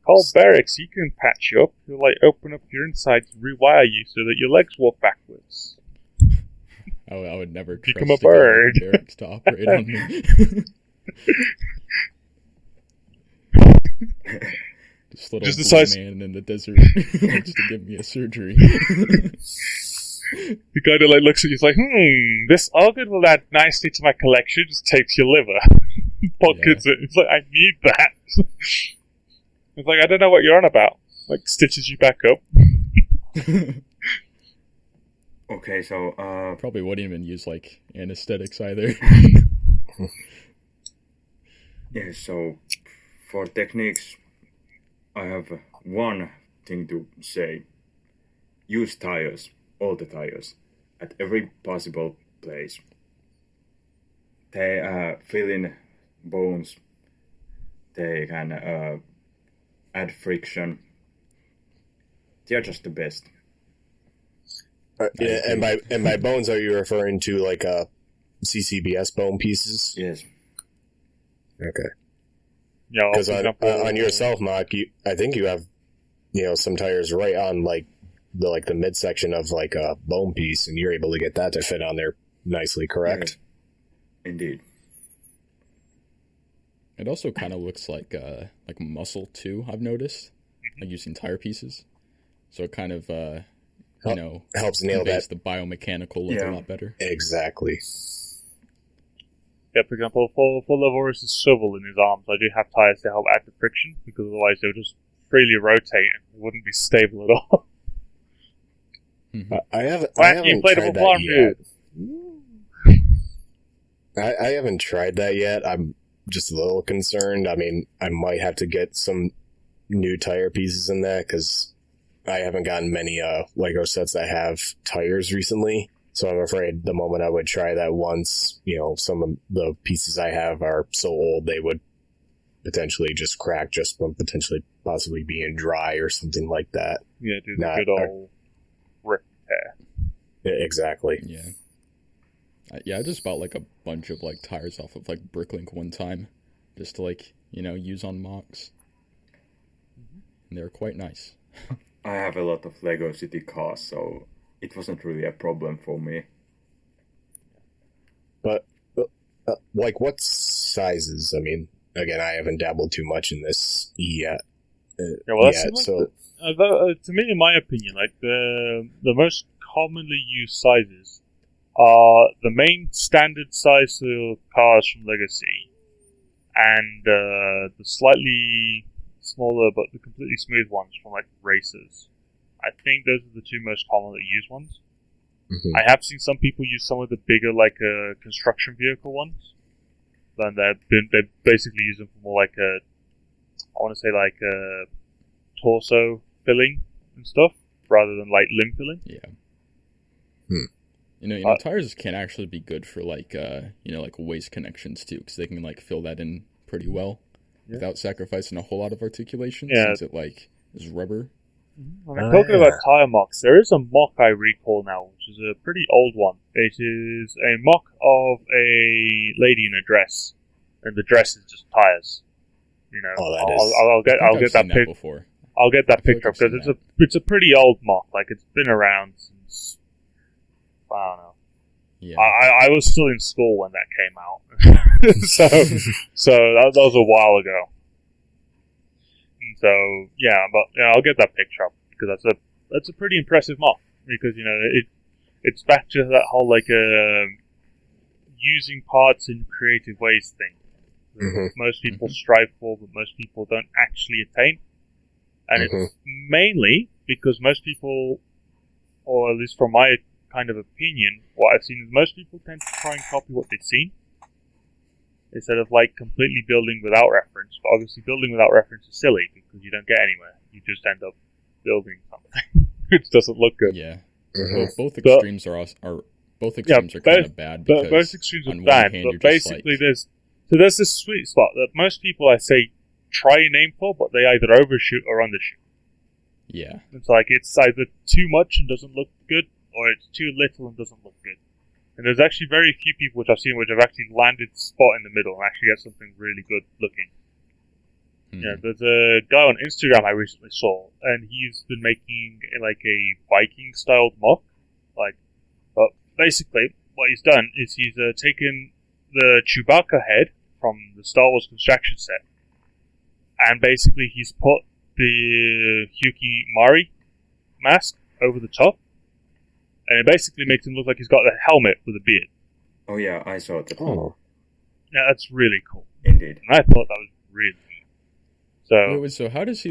Call Barracks, he can patch you up. He'll like open up your insides and rewire you so that your legs walk backwards. I would never become a bird. Barracks to operate on me. Just little man in the desert wants to give me a surgery. He kind of like looks at you, he's like, this organ will add nicely to my collection. Just takes your liver, pockets it. It's like, I need that. It's like, I don't know what you're on about. Like, stitches you back up. Okay, so probably wouldn't even use like anesthetics either. Yeah, so for techniques, I have one thing to say. Use tires, all the tires, at every possible place. They fill in bones, they can add friction. They're just the best. Yeah, and by bones, are you referring to like CCBS bone pieces? Yes. Okay. Yeah, Because for example, on yourself, Mock, I think you have some tires right on like the midsection of like a bone piece, and you're able to get that to fit on there nicely. Correct? Yeah. Indeed. It also kind of looks like muscle too. I've noticed, like using tire pieces, so it kind of helps nail that the biomechanical look a lot better. Exactly. Yeah, for example, for Levoris' swivel in his arms, I do have tires to help add the friction, because otherwise they would just freely rotate and it wouldn't be stable at all. Mm-hmm. I haven't tried that yet. I haven't tried that yet. I'm just a little concerned. I mean, I might have to get some new tire pieces in that, because I haven't gotten many Lego sets that have tires recently. So I'm afraid the moment I would try that once, some of the pieces I have are so old they would potentially just crack just from potentially possibly being dry or something like that. Yeah, do the good old rip tear. Yeah, exactly. Yeah. I just bought like a bunch of like tires off of like Bricklink one time, just to use on mocks, and they're quite nice. I have a lot of Lego City cars, so it wasn't really a problem for me. But, like, what sizes? I mean, again, I haven't dabbled too much in this yet. To me, in my opinion, like the most commonly used sizes are the main standard size of cars from Legacy, and the slightly smaller but the completely smooth ones from like racers. I think those are the two most commonly used ones. Mm-hmm. I have seen some people use some of the bigger construction vehicle ones. Then they basically use them for more torso filling and stuff rather than like limb filling. Yeah. Tires can actually be good for like waist connections too, because they can like fill that in pretty well without sacrificing a whole lot of articulation, since it is rubber. Talking about tire mocks, there is a mock I recall now, which is a pretty old one. It is a mock of a lady in a dress, and the dress is just tires. I'll get that picture before. I'll get that picture because it's a pretty old mock. Like, it's been around since I don't know. Yeah. I was still in school when that came out, so that was a while ago. So but I'll get that picture up, because that's a pretty impressive mock, because it's back to that whole using parts in creative ways thing. Mm-hmm. Most people strive for, but most people don't actually attain, and it's mainly because most people, or at least from my kind of opinion, what I've seen is most people tend to try and copy what they've seen, instead of completely building without reference. But obviously building without reference is silly, because you don't get anywhere. You just end up building something which doesn't look good. Yeah. Well, both extremes are kind of bad, because both extremes are bad, but basically there's this sweet spot that most people, I say, try and aim for, but they either overshoot or undershoot. Yeah. It's either too much and doesn't look good, or it's too little and doesn't look good. And there's actually very few people which I've seen which have actually landed spot in the middle and actually get something really good looking. Mm-hmm. Yeah, there's a guy on Instagram I recently saw, and he's been making a Viking styled mock. But basically what he's done is he's taken the Chewbacca head from the Star Wars construction set, and basically he's put the Hyuki Mari mask over the top, and it basically makes him look like he's got a helmet with a beard. Oh yeah, I saw that. Oh. Yeah, that's really cool. Indeed. And I thought that was really neat. So how does he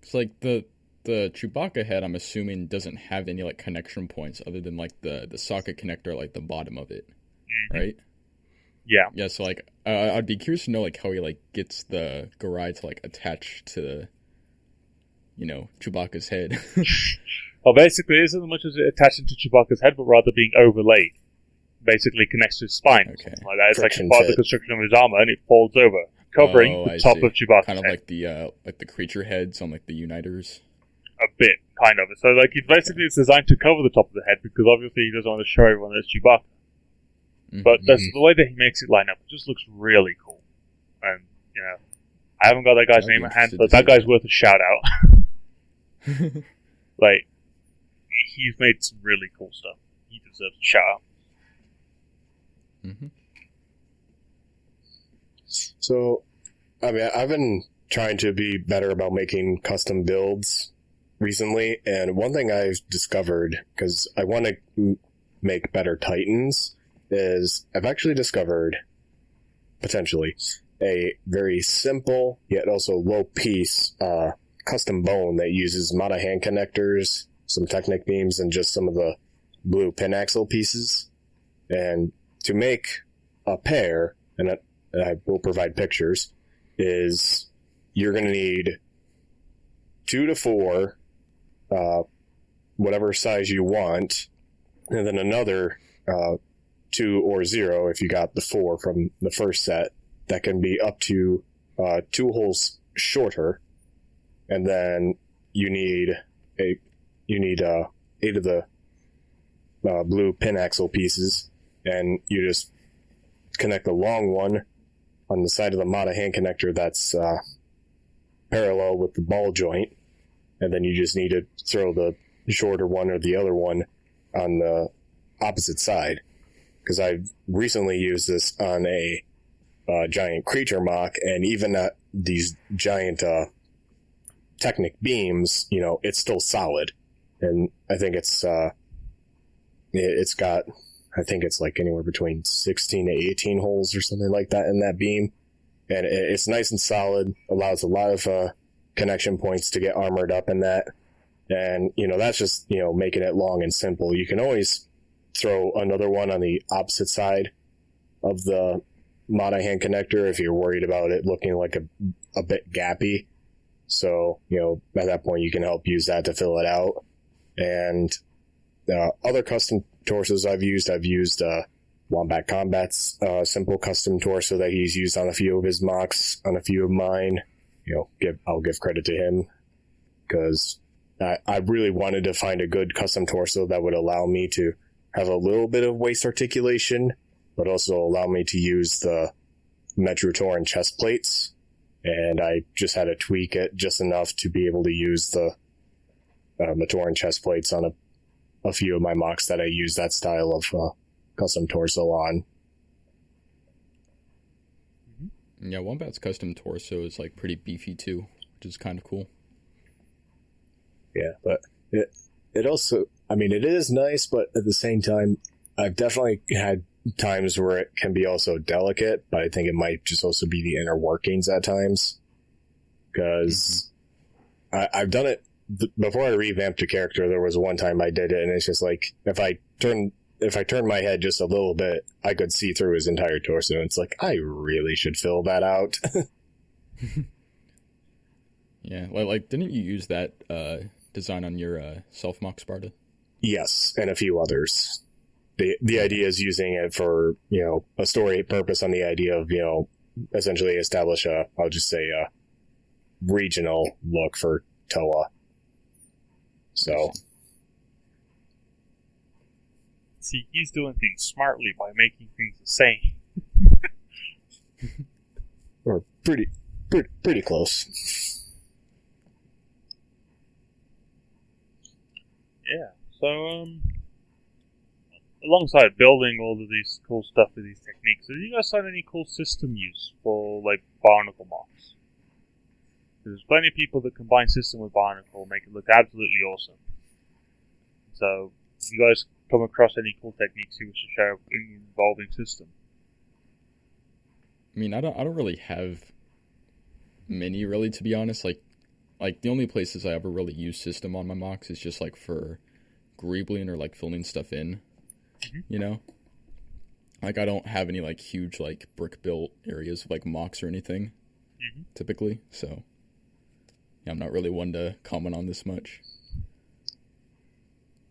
it's like the Chewbacca head, I'm assuming, doesn't have any connection points other than the socket connector at the bottom of it, right? Yeah. Yeah, so like I'd be curious to know like how he like gets the Garai to like attach to, Chewbacca's head. Well, basically, it isn't as much as it attaching to Chewbacca's head, but rather being overlaid. Basically connects to his spine, or something like that. It's Friction like part of the fit. construction of his armor, and it folds over, covering the I top see. of Chewbacca's Kind of head. like the creature heads on like the Uniters. A bit, kind of. So, like, it's designed to cover the top of the head, because obviously he doesn't want to show everyone that it's Chewbacca. Mhm. But that's the way that he makes it line up. It just looks really cool. And, I haven't got that guy's I'd be name at hand, interested but to see that guy's that. worth a shout out. Like, he's made some really cool stuff. He deserves a shout out. Mm-hmm. So, I mean, I've been trying to be better about making custom builds recently, and one thing I've discovered, because I want to make better Titans, is I've actually discovered, potentially, a very simple, yet also low-piece custom bone that uses Mata hand connectors, some Technic beams, and just some of the blue pin axle pieces. And to make a pair, and I will provide pictures, is you're going to need 2 to 4, whatever size you want, and then another 2 or 0 if you got the 4 from the first set. That can be up to 2 holes shorter, and then you need 8 of the blue pin axle pieces, and you just connect the long one on the side of the Mata hand connector that's parallel with the ball joint, and then you just need to throw the shorter one or the other one on the opposite side. Because I've recently used this on a giant creature mock, and even at these giant Technic beams, it's still solid. And I think it's got, I think it's like anywhere between 16 to 18 holes or something like that in that beam. And it's nice and solid, allows a lot of connection points to get armored up in that. And, that's just, making it long and simple. You can always throw another one on the opposite side of the Mata hand connector if you're worried about it looking like a bit gappy. So, at that point you can help use that to fill it out. And other custom torsos I've used Wombat Combat's simple custom torso that he's used on a few of his mocks, on a few of mine. I'll give credit to him, because I really wanted to find a good custom torso that would allow me to have a little bit of waist articulation, but also allow me to use the Metrotoran chest plates. And I just had to tweak it just enough to be able to use the Matoran chest plates on a few of my mocks that I use that style of custom torso on. Yeah, Wombat's custom torso is like pretty beefy too, which is kind of cool. Yeah, but it also, I mean, it is nice, but at the same time, I've definitely had times where it can be also delicate, but I think it might just also be the inner workings at times. Because I've done it before I revamped a character. There was one time I did it, and it's just like if I turned my head just a little bit, I could see through his entire torso. And it's like, I really should fill that out. Yeah, like didn't you use that design on your self mock Sparda? Yes, and a few others. The idea is using it for, a story purpose, on the idea of, essentially establish a regional look for Toa. So. See, he's doing things smartly by making things the same. Or pretty close. Yeah, so, alongside building all of these cool stuff with these techniques, have you guys had any cool system use for, like, Bionicle mocks? There's plenty of people that combine system with Bionicle, make it look absolutely awesome. So, if you guys come across any cool techniques you wish to share involving system? I mean, I don't really have many, really, to be honest. Like the only places I ever really use system on my mocks is just like for greebling or like filling stuff in, Like, I don't have any, like, huge, like, brick-built areas of, like, mocks or anything, typically, so yeah, I'm not really one to comment on this much.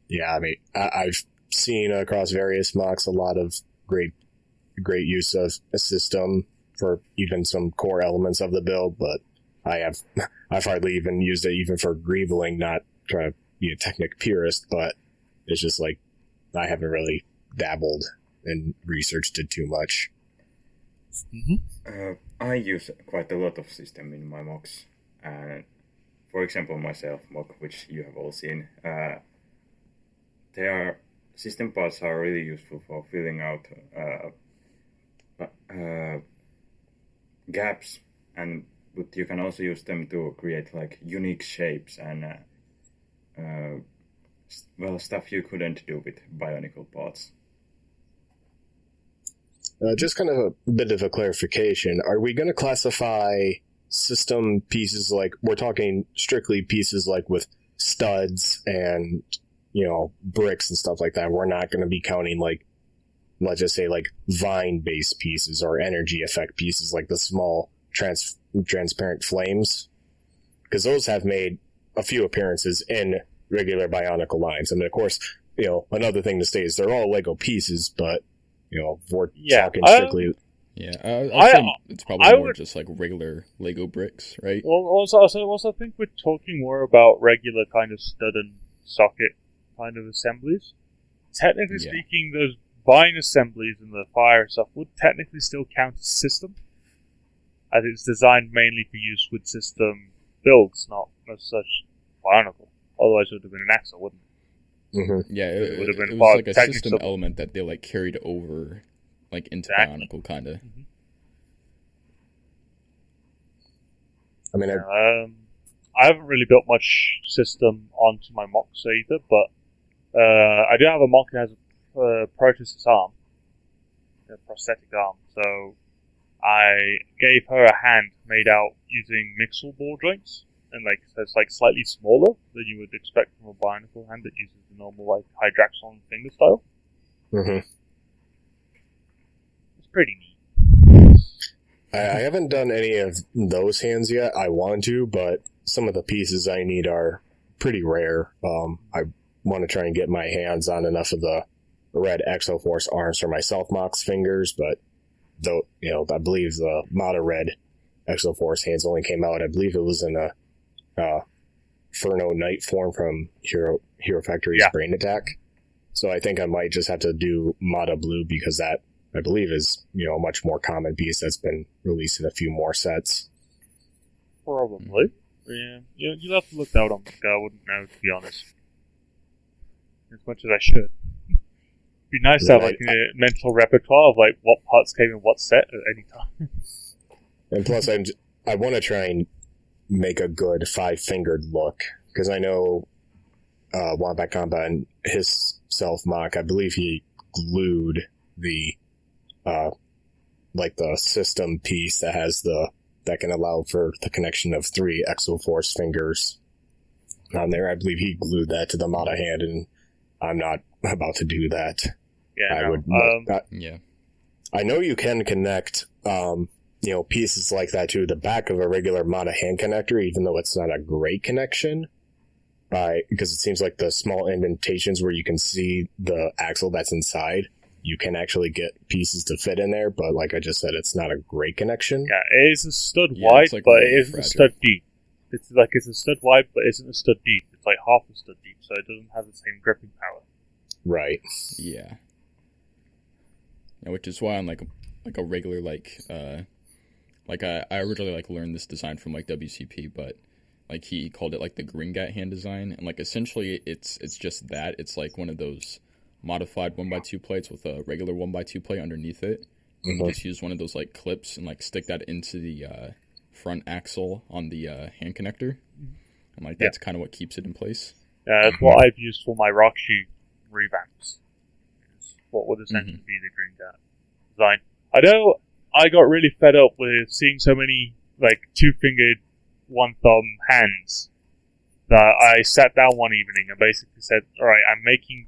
Yeah, I mean, I've seen across various mocks a lot of great use of a system for even some core elements of the build, but I've hardly even used it even for greeveling, not trying to be a technic purist, but it's just like I haven't really dabbled and researched it too much. I use quite a lot of system in my mocks. For example, my self mock, which you have all seen. System parts are really useful for filling out gaps, but you can also use them to create like unique shapes and stuff you couldn't do with Bionicle parts. Just kind of a bit of a clarification. Are we going to classify system pieces like, we're talking strictly pieces like with studs and, bricks and stuff like that? We're not going to be counting like, let's just say like vine-based pieces or energy effect pieces like the small transparent flames? Because those have made a few appearances in regular Bionicle lines. I mean, of course, another thing to state is they're all Lego pieces, but we're talking strictly. I'd say it's probably more just like regular Lego bricks, right? Well, also, I think we're talking more about regular kind of stud and socket kind of assemblies. Technically speaking, those vine assemblies and the fire stuff would technically still count as system, as it's designed mainly for use with system builds, not as such Bionicle. Otherwise, it would have been an axle, wouldn't it? Mm-hmm. Yeah, it would have been like a system element that they like carried over, like into Bionicle, kind of. Mm-hmm. I mean, I haven't really built much system onto my mocks either, but I do have a mock that has a Proteus arm, a prosthetic arm. So I gave her a hand made out using Mixel ball joints. And so it's slightly smaller than you would expect from a Bionicle hand that uses the normal Hydraxon finger style. Mm-hmm. It's pretty neat. I haven't done any of those hands yet. I want to, but some of the pieces I need are pretty rare. I want to try and get my hands on enough of the red Exoforce arms for my self-mox fingers, but though I believe the Mata Red Exoforce hands only came out, I believe it was in a Furno Knight form from Hero Factory's Brain Attack. So I think I might just have to do Mata Blue, because that, I believe, is a much more common piece that's been released in a few more sets. Probably. Yeah. You'll have to look that up. I wouldn't know, to be honest. As much as I should. It'd be nice to have a mental repertoire of what parts came in what set at any time. And plus, I want to try and make a good 5-fingered look, because I know Wombat Combat and his self-mock, I believe he glued the the system piece that can allow for the connection of 3 Exoforce fingers on there. I believe he glued that to the Mata hand, and I'm not about to do that. I know you can connect pieces like that to the back of a regular Mata hand connector, even though it's not a great connection, because it seems like the small indentations where you can see the axle that's inside, you can actually get pieces to fit in there, but like I just said, it's not a great connection. Yeah, it is a stud wide, but it isn't a stud deep. It's a stud wide, but it isn't a stud deep. It's half a stud deep, so it doesn't have the same gripping power. Right. Yeah. Which is why I'm a regular I originally learned this design from WCP, but he called it the Gringat hand design, and essentially it's just that. It's one of those modified 1x2 plates with a regular 1x2 plate underneath it. Mm-hmm. You just use one of those clips and stick that into the front axle on the hand connector, and that's kind of what keeps it in place. Yeah, that's what I've used for my Rockshi revamps. It's what would essentially be the Gringat design. I know I got really fed up with seeing so many 2-fingered, 1-thumb hands that I sat down one evening and basically said, alright, I'm making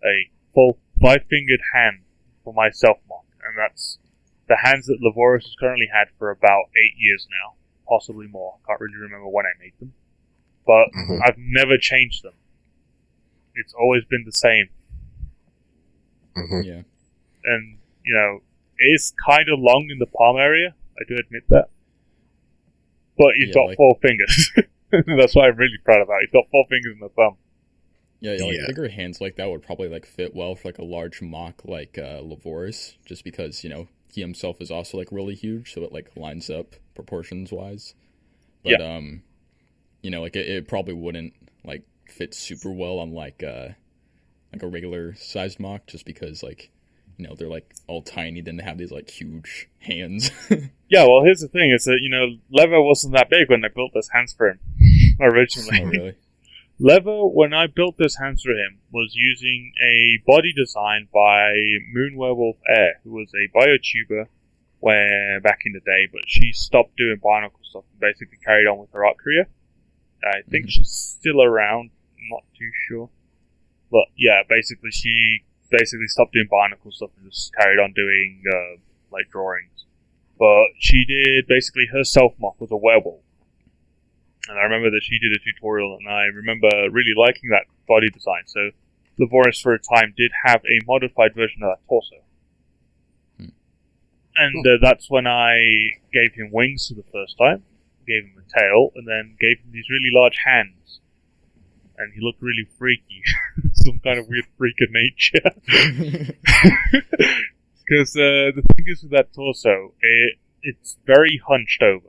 a full 5-fingered hand for my self-mock, and that's the hands that Levoris has currently had for about 8 years now, possibly more. I can't really remember when I made them. But I've never changed them. It's always been the same. Yeah. And, you know, it is kind of long in the palm area, I do admit that. But he's got 4 fingers. That's what I'm really proud about. He's got 4 fingers in the thumb. Yeah, like bigger hands like that would probably like fit well for like a large mock like Levoris, just because, you know, he himself is also like really huge, so it like lines up proportions wise. But you know, like it probably wouldn't like fit super well on like a regular sized mock, just because like, you know, they're like all tiny, then they have these like huge hands. Yeah, well, here's the thing: is that, you know, Levo wasn't that big when I built those hands for him originally. Oh, really? Levo, when I built those hands for him, was using a body design by Moon Werewolf Air, who was a biotuber back in the day, but she stopped doing Bionicle stuff and basically carried on with her art career. I think she's still around, I'm not too sure. But yeah, basically she stopped doing Bionicle stuff and just carried on doing like drawings. But she did, basically her self-mock was a werewolf. And I remember that she did a tutorial, and I remember really liking that body design. So Levoris for a time did have a modified version of that torso. And that's when I gave him wings for the first time, gave him a tail, and then gave him these really large hands. And he looked really freaky. Some kind of weird freak of nature. Because the thing is with that torso, it's very hunched over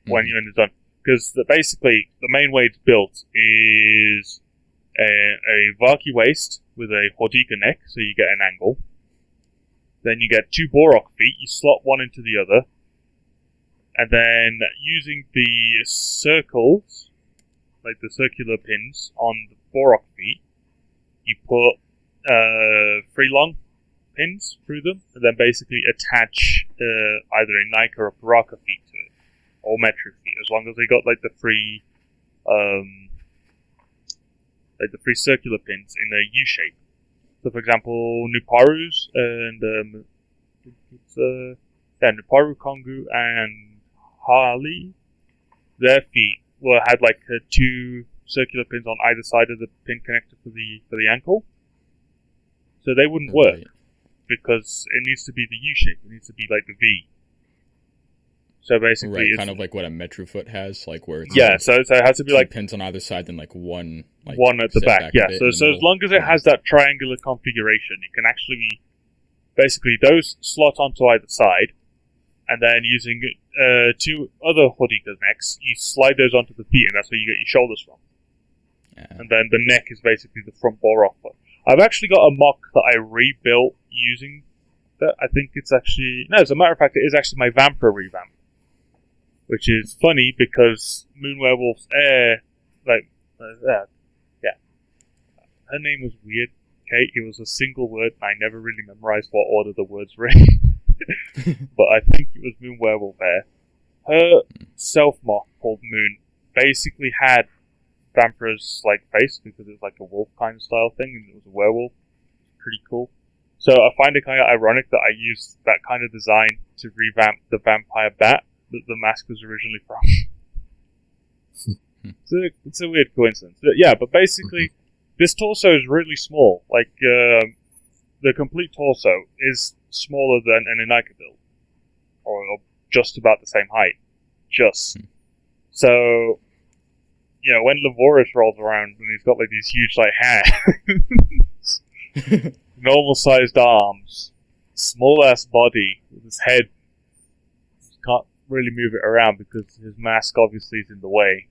when it's done. Because basically, the main way it's built is a Vaki waist with a Hordika neck, so you get an angle. Then you get 2 Borok feet, you slot one into the other. And then using the circles, like the circular pins on the Borok feet, you put 3 long pins through them, and then basically attach either a Nike or a Baraka feet to it, or metric feet, as long as they got like the 3 circular pins in a U shape. So, for example, Nuparu's and Nuparu, Kongu, and Harley, their feet had like 2 circular pins on either side of the pin connector for the ankle, so they wouldn't work. Because it needs to be the U shape. It needs to be like the V. So basically, it's kind of like what a Metrofoot has, like where it's so it has to be like pins on either side, then like one at the back. Yeah. So as long as it has that triangular configuration, it can actually basically those slot onto either side, and then using 2 other Hordika necks, you slide those onto the feet, and that's where you get your shoulders from. Yeah. And then the neck is basically the front Borok foot. I've actually got a mock that I rebuilt using that. I think it's actually... No, as a matter of fact, it is actually my Vampire revamp. Which is funny because Moon Werewolf's Air... Her name was weird. Kate, it was a single word, and I never really memorized what order the words were in. But I think it was Moon Werewolf Air. Her self-mock called Moon basically had Vampire's like face, because it was like a wolf kind of style thing, and it was a werewolf. Pretty cool. So I find it kind of ironic that I used that kind of design to revamp the vampire bat that the mask was originally from. It's a weird coincidence. But yeah, but basically, this torso is really small. Like, the complete torso is smaller than an Inika build. Or just about the same height. So... You know, when Levoris rolls around and he's got like these huge like hands, normal-sized arms, small-ass body with his head, can't really move it around because his mask obviously is in the way.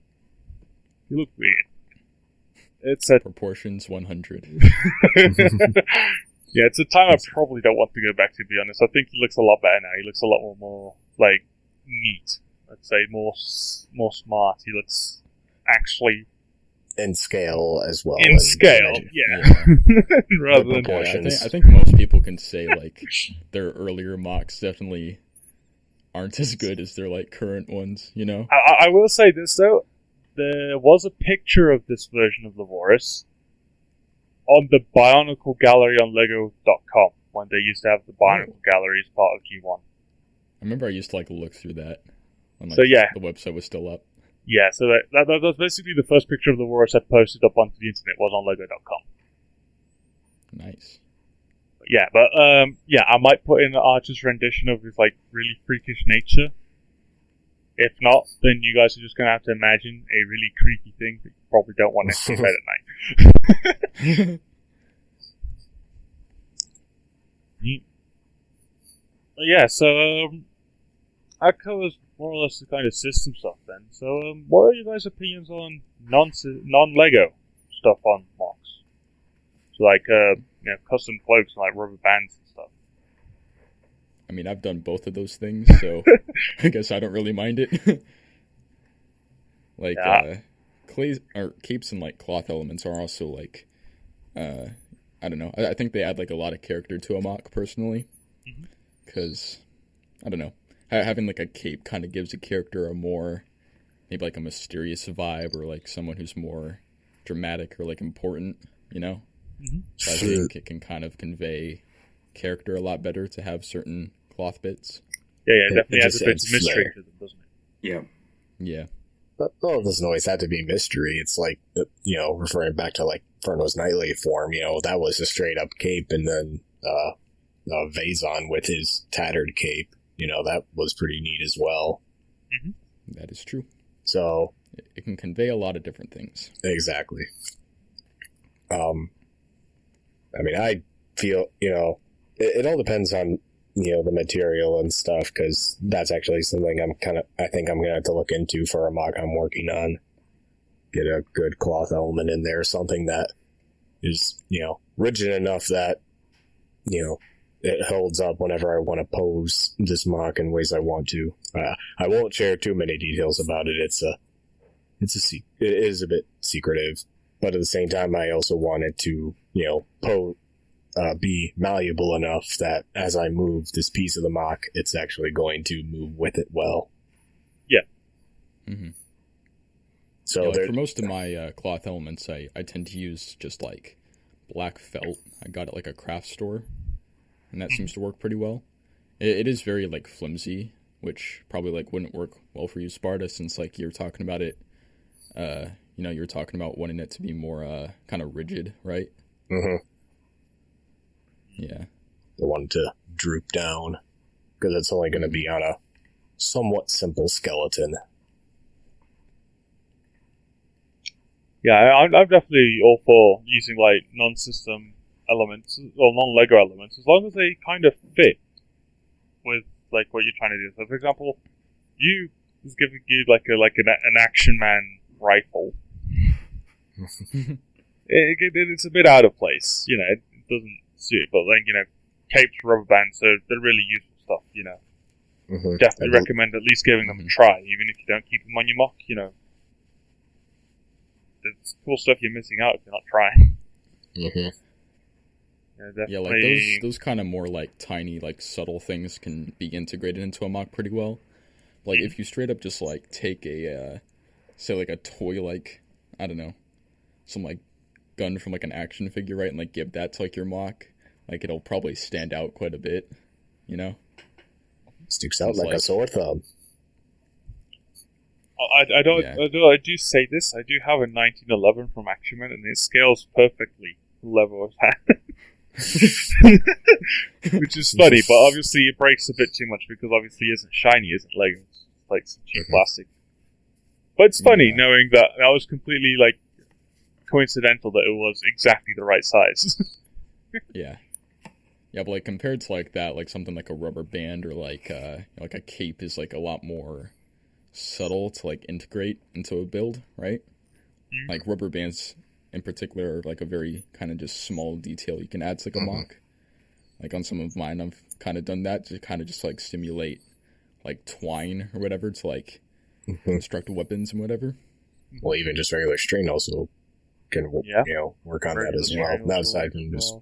He looked weird. It's a proportions 100. Yeah, it's a time I probably don't want to go back to be honest. I think he looks a lot better now. He looks a lot more like neat. I'd say more smart. He looks actually in scale as well. In scale, yeah. Rather than proportions. I think most people can say like their earlier mocks definitely aren't as good as their like current ones. You know. I will say this though: there was a picture of this version of Levoris on the Bionicle gallery on Lego.com. when they used to have the Bionicle gallery as part of G1. I remember I used to like look through that when like, So, yeah. the website was still up. Yeah, so that was basically the first picture of the Walrus I posted up onto the internet was on Lego.com. Nice. But I might put in an artist's rendition of his like really freakish nature. If not, then you guys are just gonna have to imagine a really creepy thing that you probably don't want next to bed at night. Yeah, so that covers more or less the kind of system stuff then. So what are you guys' opinions on non-Lego stuff on mocks? So like custom cloaks and like rubber bands and stuff. I mean, I've done both of those things, so I guess I don't really mind it. Like, clays or capes and like cloth elements are also like, I don't know. I think they add like a lot of character to a mock personally, because I don't know, having like a cape kind of gives a character a more maybe like a mysterious vibe or like someone who's more dramatic or like important, you know. So I think it can kind of convey character a lot better to have certain cloth bits. Yeah, it definitely adds a bit of mystery to them, doesn't it? Yeah. But, well, it doesn't always have to be mystery. It's like, referring back to like Furno's Nightly form, that was a straight up cape, and then Vazon with his tattered cape, that was pretty neat as well. That is true. So it can convey a lot of different things. Exactly. I mean, I feel, it all depends on, the material and stuff, because that's actually something I think I'm going to have to look into for a mock I'm working on. Get a good cloth element in there, something that is, rigid enough that, it holds up whenever I want to pose this mock in ways I want to. I won't share too many details about it. It is a bit secretive, but at the same time, I also want it to, be malleable enough that as I move this piece of the mock, it's actually going to move with it well. Yeah. So like for most of my cloth elements, I tend to use just like black felt. I got it like a craft store, and that seems to work pretty well. It is very like flimsy, which probably like wouldn't work well for you, Sparda, since like you're talking about it. You're talking about wanting it to be more kind of rigid, right? Yeah. The one to droop down, because it's only going to be on a somewhat simple skeleton. Yeah, I'm definitely all for using like non-system elements or non-Lego elements, as long as they kind of fit with like what you're trying to do. So, for example, you is giving you like an Action Man rifle. It's a bit out of place, it doesn't suit. But then capes, rubber bands, they're really useful stuff. Definitely recommend at least giving them a try, even if you don't keep them on your mock. There's cool stuff you're missing out if you're not trying. Yeah, like those kind of more like tiny, like subtle things can be integrated into a mock pretty well. Like if you straight up just like take a, say like a toy, like I don't know, some like gun from like an action figure, right, and like give that to like your mock, like it'll probably stand out quite a bit, Sticks out like a sore thumb. I do say this. I do have a 1911 from Action Man, and it scales perfectly to the level of that. Which is funny, but obviously it breaks a bit too much because obviously it isn't shiny, isn't Lego. It's like some cheap plastic. But it's funny knowing that was completely like coincidental that it was exactly the right size. Yeah, but like compared to like that, like something like a rubber band or like a cape is like a lot more subtle to like integrate into a build, right? Like rubber bands in particular are like a very kind of just small detail you can add to like a mock. Like on some of mine, I've kind of done that to kind of just like simulate like twine or whatever to like construct weapons and whatever. Well, even just regular string also can work on that as well. Not aside from just.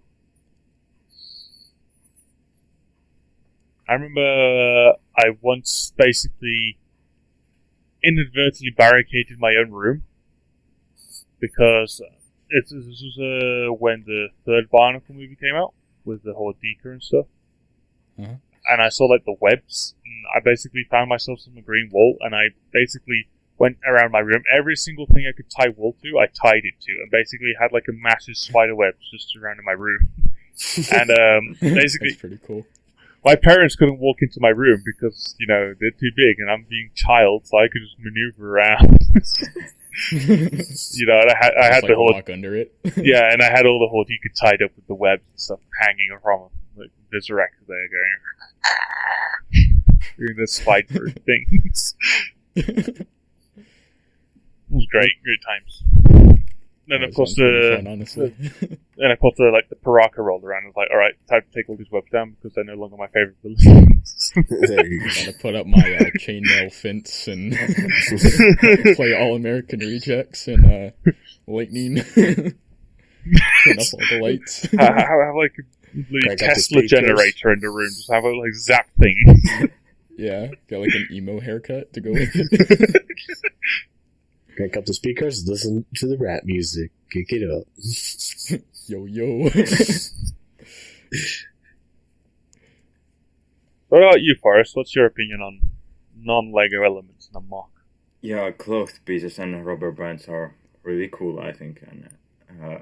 I remember I once basically inadvertently barricaded my own room because this was when the third Bionicle movie came out. with the whole deca and stuff. Uh-huh. And I saw like the webs. And I basically found myself some green wool, and I basically went around my room. Every single thing I could tie wool to, I tied it to, and basically had like a massive spider web just surrounding my room. And basically, That's pretty cool. my parents couldn't walk into my room because, you know, they're too big, and I'm being child, so I could just maneuver around. You know, and I had like the whole walk under it. yeah, and I had all the whole deca tied up with the webs and stuff hanging from them, like Visorek there going doing the spider things. It was great, good times. Then of course fun, honestly. then of course the Paraka rolled around and was like, all right, time to take all these webs down because they're no longer my favorite villains. There you go. Gotta put up my chainmail fence and play All-American Rejects and Lightning. Turn up all the lights. have like a bloody Crank up the Tesla speakers. generator in the room, just have a like zap thing. Yeah, got like an emo haircut to go with it. Crank up the speakers, listen to the rap music, kick it up. Yo, yo. What about you, Forrest? What's your opinion on non-Lego elements in a mock? Yeah, cloth pieces and rubber bands are really cool, I think, and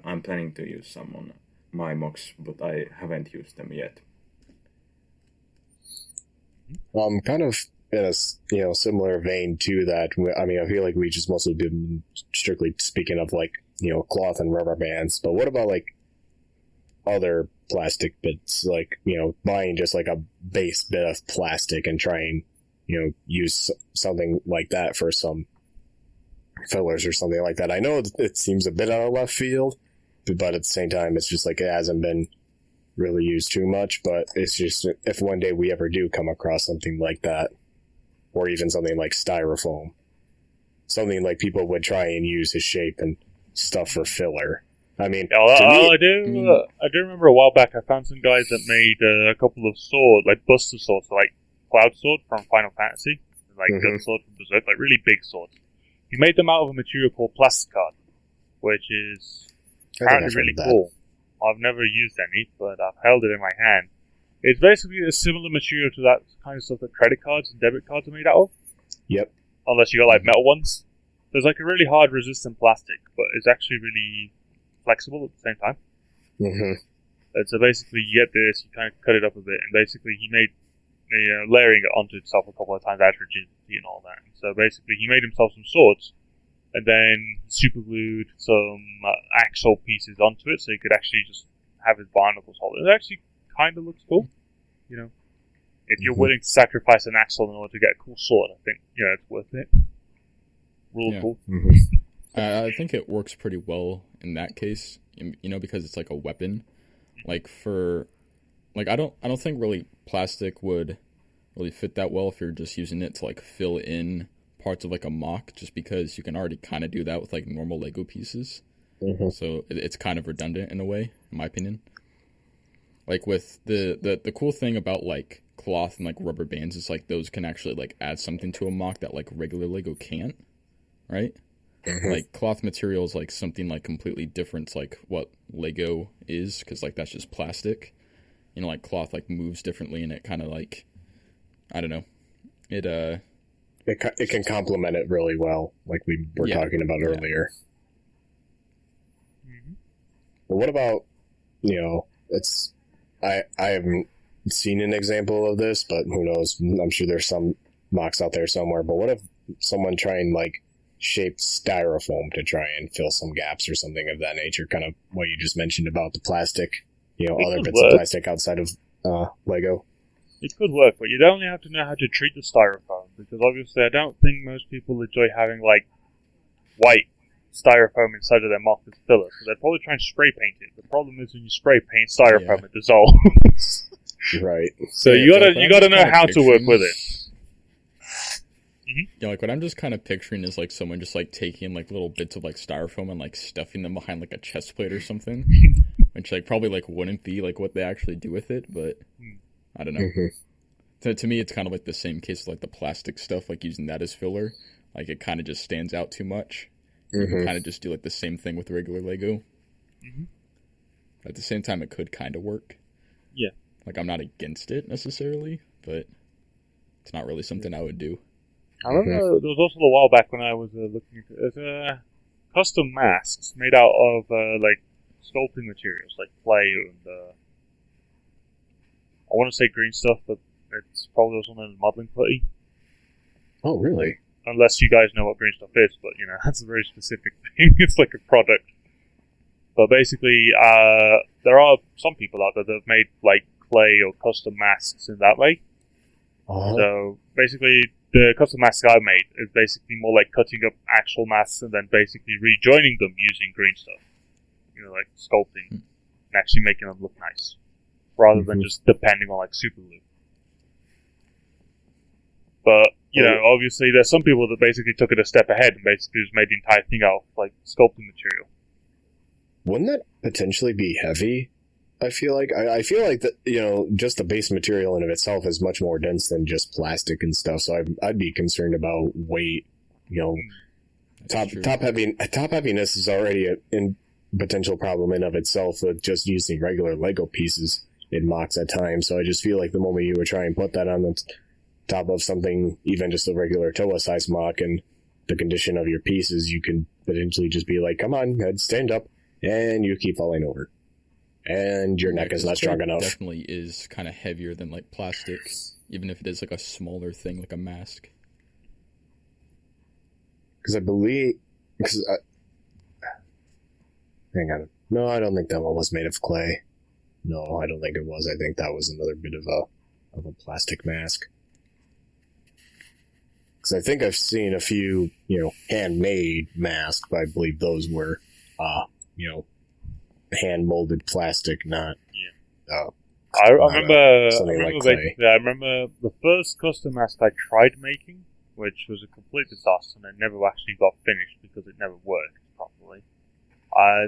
I'm planning to use some on my mocks, but I haven't used them yet. Kind of in a similar vein to that. I mean, I feel like we just mostly been strictly speaking of like cloth and rubber bands. But what about like other plastic bits, like buying just like a base bit of plastic and trying use something like that for some fillers or something like that? I know it seems a bit out of left field, but at the same time, it's just like it hasn't been really used too much. But it's just if one day we ever do come across something like that, or even something like styrofoam, something like people would try and use his shape and stuff for filler. I mean, I do remember a while back I found some guys that made a couple of swords, like Buster swords, like Cloud Sword from Final Fantasy, like Gun Sword from Berserk, like really big swords. He made them out of a material called plasticard, which is apparently really cool. I've never used any, but I've held it in my hand. It's basically a similar material to that kind of stuff that credit cards and debit cards are made out of. Yep. Unless you got like metal ones. There's like a really hard resistant plastic, but it's actually really flexible at the same time. Mm-hmm. And so basically you get this, you kind of cut it up a bit, and basically he made layering it onto itself a couple of times adds rigidity and all that. And so basically he made himself some swords, and then super glued some axle pieces onto it so he could actually just have his barnacles hold it. It actually kind of looks cool, If you're willing to sacrifice an axle in order to get a cool sword, I think it's worth it. Cool. Mm-hmm. I think it works pretty well in that case, because it's like a weapon. I don't think really plastic would really fit that well if you're just using it to like fill in parts of like a mock, just because you can already kind of do that with like normal Lego pieces. Mm-hmm. So it's kind of redundant in a way, in my opinion. Like with the cool thing about like cloth and like rubber bands is like those can actually like add something to a mock that like regular Lego can't, right? Mm-hmm. Like cloth material is like something like completely different to like what Lego is, because like that's just plastic. Like cloth like moves differently, and it kind of like, I don't know, it can complement it really well, like we were talking about earlier. Mm-hmm. But what about it's I haven't seen an example of this, but who knows? I'm sure there's some mocks out there somewhere. But what if someone trying like shaped styrofoam to try and fill some gaps or something of that nature? Kind of what you just mentioned about the plastic, other bits of plastic outside of Lego. It could work, but you'd only have to know how to treat the styrofoam, because obviously I don't think most people enjoy having like white styrofoam inside of their mock as filler, so they'd probably try and spray paint it. The problem is when you spray paint styrofoam, it dissolves. Right. So you gotta know how to work with it. Mm-hmm. Yeah, like what I'm just kind of picturing is like someone just like taking like little bits of like styrofoam and like stuffing them behind like a chest plate or something, which like probably like wouldn't be like what they actually do with it, but I don't know. Mm-hmm. So to me, it's kind of like the same case with like the plastic stuff, like using that as filler. Like it kind of just stands out too much. You can kind of just do like the same thing with regular Lego. Mm-hmm. At the same time, it could kind of work. Yeah. Like, I'm not against it necessarily, but it's not really something I would do. I remember there was also a while back when I was looking into there's custom masks made out of like sculpting materials, like clay and I want to say green stuff, but it's probably also known as modeling putty. Oh, really? Unless you guys know what green stuff is, but that's a very specific thing. It's like a product. But basically, there are some people out there that have made like clay or custom masks in that way. Uh-huh. So basically, the custom masks I made is basically more like cutting up actual masks and then basically rejoining them using green stuff. Like sculpting and actually making them look nice, rather than just depending on like super glue. But obviously, there's some people that basically took it a step ahead and basically just made the entire thing out of like sculpting material. Wouldn't that potentially be heavy? I feel like that just the base material in of itself is much more dense than just plastic and stuff. So I'd be concerned about weight. Top heaviness is already a potential problem in of itself with just using regular Lego pieces in mocks at times. So I just feel like the moment you would try and put that on the top of something, even just a regular Toa size mock, and the condition of your pieces, you can potentially just be like, come on, head, stand up, and you keep falling over. And your neck is not strong enough. Definitely is kind of heavier than like plastic, even if it is like a smaller thing, like a mask. Because hang on. No, I don't think that one was made of clay. No, I don't think it was. I think that was another bit of a plastic mask. Because I think I've seen a few, handmade masks, but I believe those were, hand-molded plastic, not... Yeah. I remember clay. I remember the first custom mask I tried making, which was a complete disaster, and it never actually got finished because it never worked properly.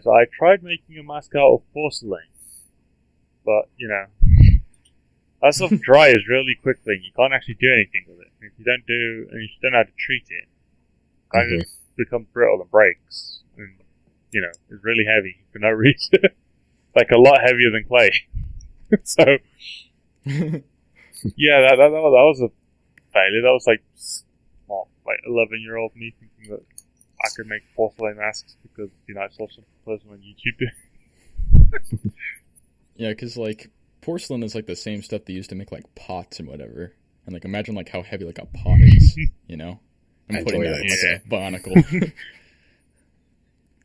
So I tried making a mask out of porcelain, but, that stuff dries really quickly, and you can't actually do anything with it. If you don't know how to treat it, it kind of becomes brittle and breaks, and, it's really heavy for no reason. Like, a lot heavier than clay. So, yeah, that was a failure. That was like 11-year-old me thinking that I could make porcelain masks because, I saw some person on YouTube do. Yeah, because, like, porcelain is, like, the same stuff they use to make, like, pots and whatever. And, like, imagine, like, how heavy, like, a pot is, I'm putting that in, like, a Bionicle.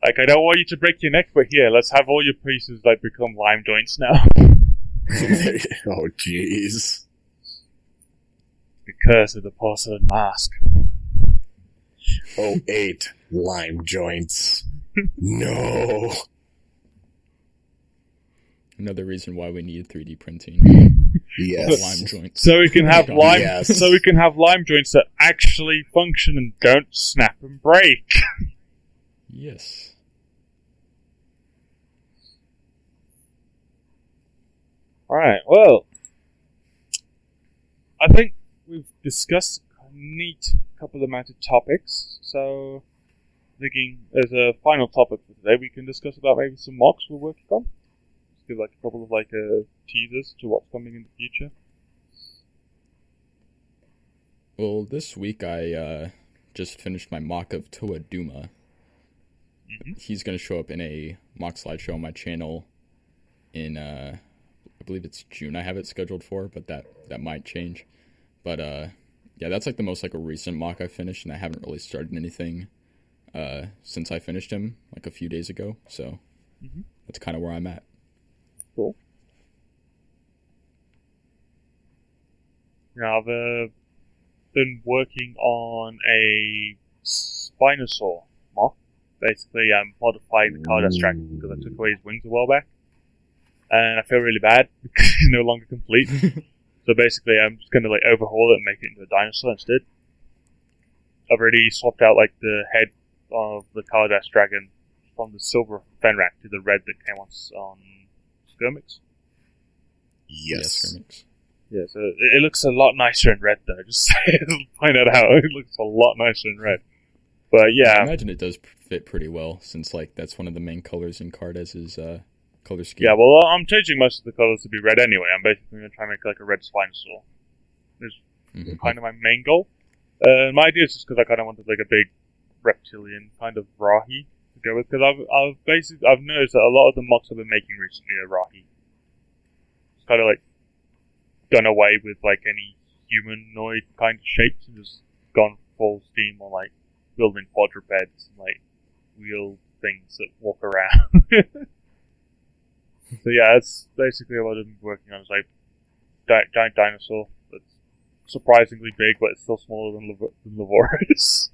Like, I don't want you to break your neck, but here, let's have all your pieces, like, become lime joints now. Oh, jeez. The curse of the porcelain mask. Oh, 8 lime joints. No. Another reason why we need 3D printing. Yes. Lime joints. So we can have lime. Yes. So we can have lime joints that actually function and don't snap and break. Yes. Alright, well, I think we've discussed a neat couple of amount of topics, so thinking as a final topic for today, we can discuss about maybe some mocks we're working on. Just give like a couple of teasers to what's coming in the future. Well, this week I just finished my mock of Toa Duma. Mm-hmm. He's going to show up in a mock slideshow on my channel in, I believe it's June I have it scheduled for, but that might change. But, yeah, that's like the most like a recent mock I finished, and I haven't really started anything since I finished him like a few days ago, so that's kind of where I'm at. Cool. Now, I've been working on a Spinosaur mock. Basically, I'm modifying the card abstraction because I took away his wings a while back. And I feel really bad because he's no longer complete. So basically, I'm just going to overhaul it and make it into a dinosaur instead. I've already swapped out the head of the Cardass dragon from the silver Fenrak to the red that came on Skirmix. Yes. Skirmix. Yeah, so it looks a lot nicer in red though. Just point that out. It looks a lot nicer in red. But yeah, I imagine it does fit pretty well since that's one of the main colors in Cardass's color scheme. Yeah, well, I'm changing most of the colors to be red anyway. I'm basically going to try and make like a red Spinosaur. It's kind of my main goal. My idea is just because I kind of wanted like a big reptilian kind of Rahi to go with. Because I've noticed that a lot of the mocks I've been making recently are Rahi. It's kind of like done away with like any humanoid kind of shapes and just gone full steam on like building quadrupeds and like wheel things that walk around. So yeah, that's basically what I've been working on. It's like giant dinosaur that's surprisingly big, but it's still smaller than Levoris.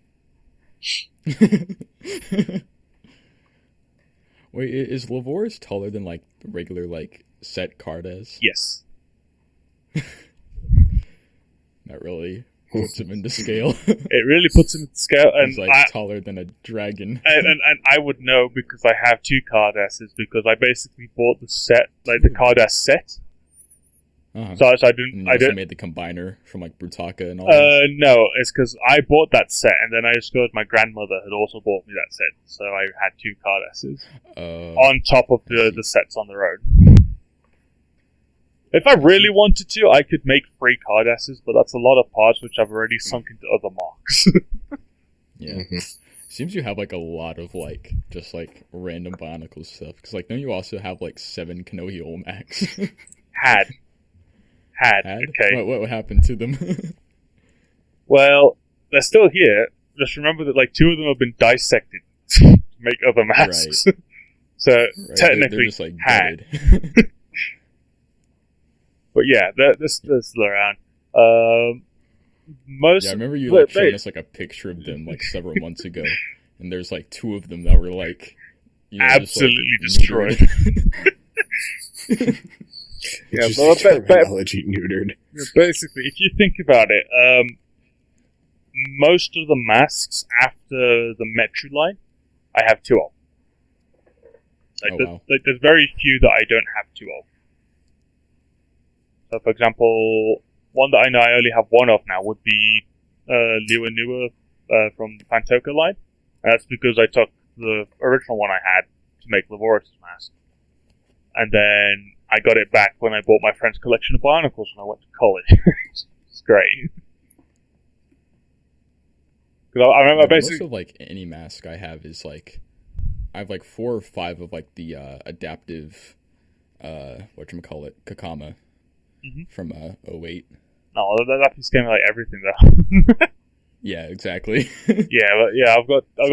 Wait, is Levoris taller than like the regular like set Cardes? Yes. That really puts him into scale. It really puts him into scale, and he's like taller than a dragon. And I would know because I have 2 Cardasses because I basically bought the set, like the Cardass set. Uh-huh. So I didn't. And I also didn't. made the combiner from like Brutaka and all. That. No, it's because I bought that set, and then I discovered my grandmother had also bought me that set, so I had 2 Cardasses on top of the sets on the road. If I really wanted to, I could make 3 Cardasses, but that's a lot of parts which I've already sunk into other mocks. Yeah. Seems you have like a lot of like just like random Bionicle stuff. Because like don't you also have like 7 Kanohi Olmax? Had. Okay. What happened to them? Well, they're still here. Just remember that like 2 of them have been dissected to make other masks. Right. So Right, technically they're just like had. dead. But yeah, they're still around. Most Yeah, I remember you like showing us like a picture of them like several months ago, and there's like 2 of them that were like absolutely just, like, destroyed. Yeah, just well, terminology neutered. basically, if you think about it, most of the masks after the Metru line, I have 2 of. Like, there's very few that I don't have 2 of. So, for example, one that I know I only have 1 of now would be Liwa Nua from the Pantoka line. And that's because I took the original one I had to make Levoris' mask. And then I got it back when I bought my friend's collection of Bionicles when I went to college. It's great. Because I remember basically... Most of like any mask I have is like... I have like 4 or 5 of like the adaptive... whatchamacallit, Kakama. From 08. No, that piece came with like everything though. Yeah, exactly. I've got 2 of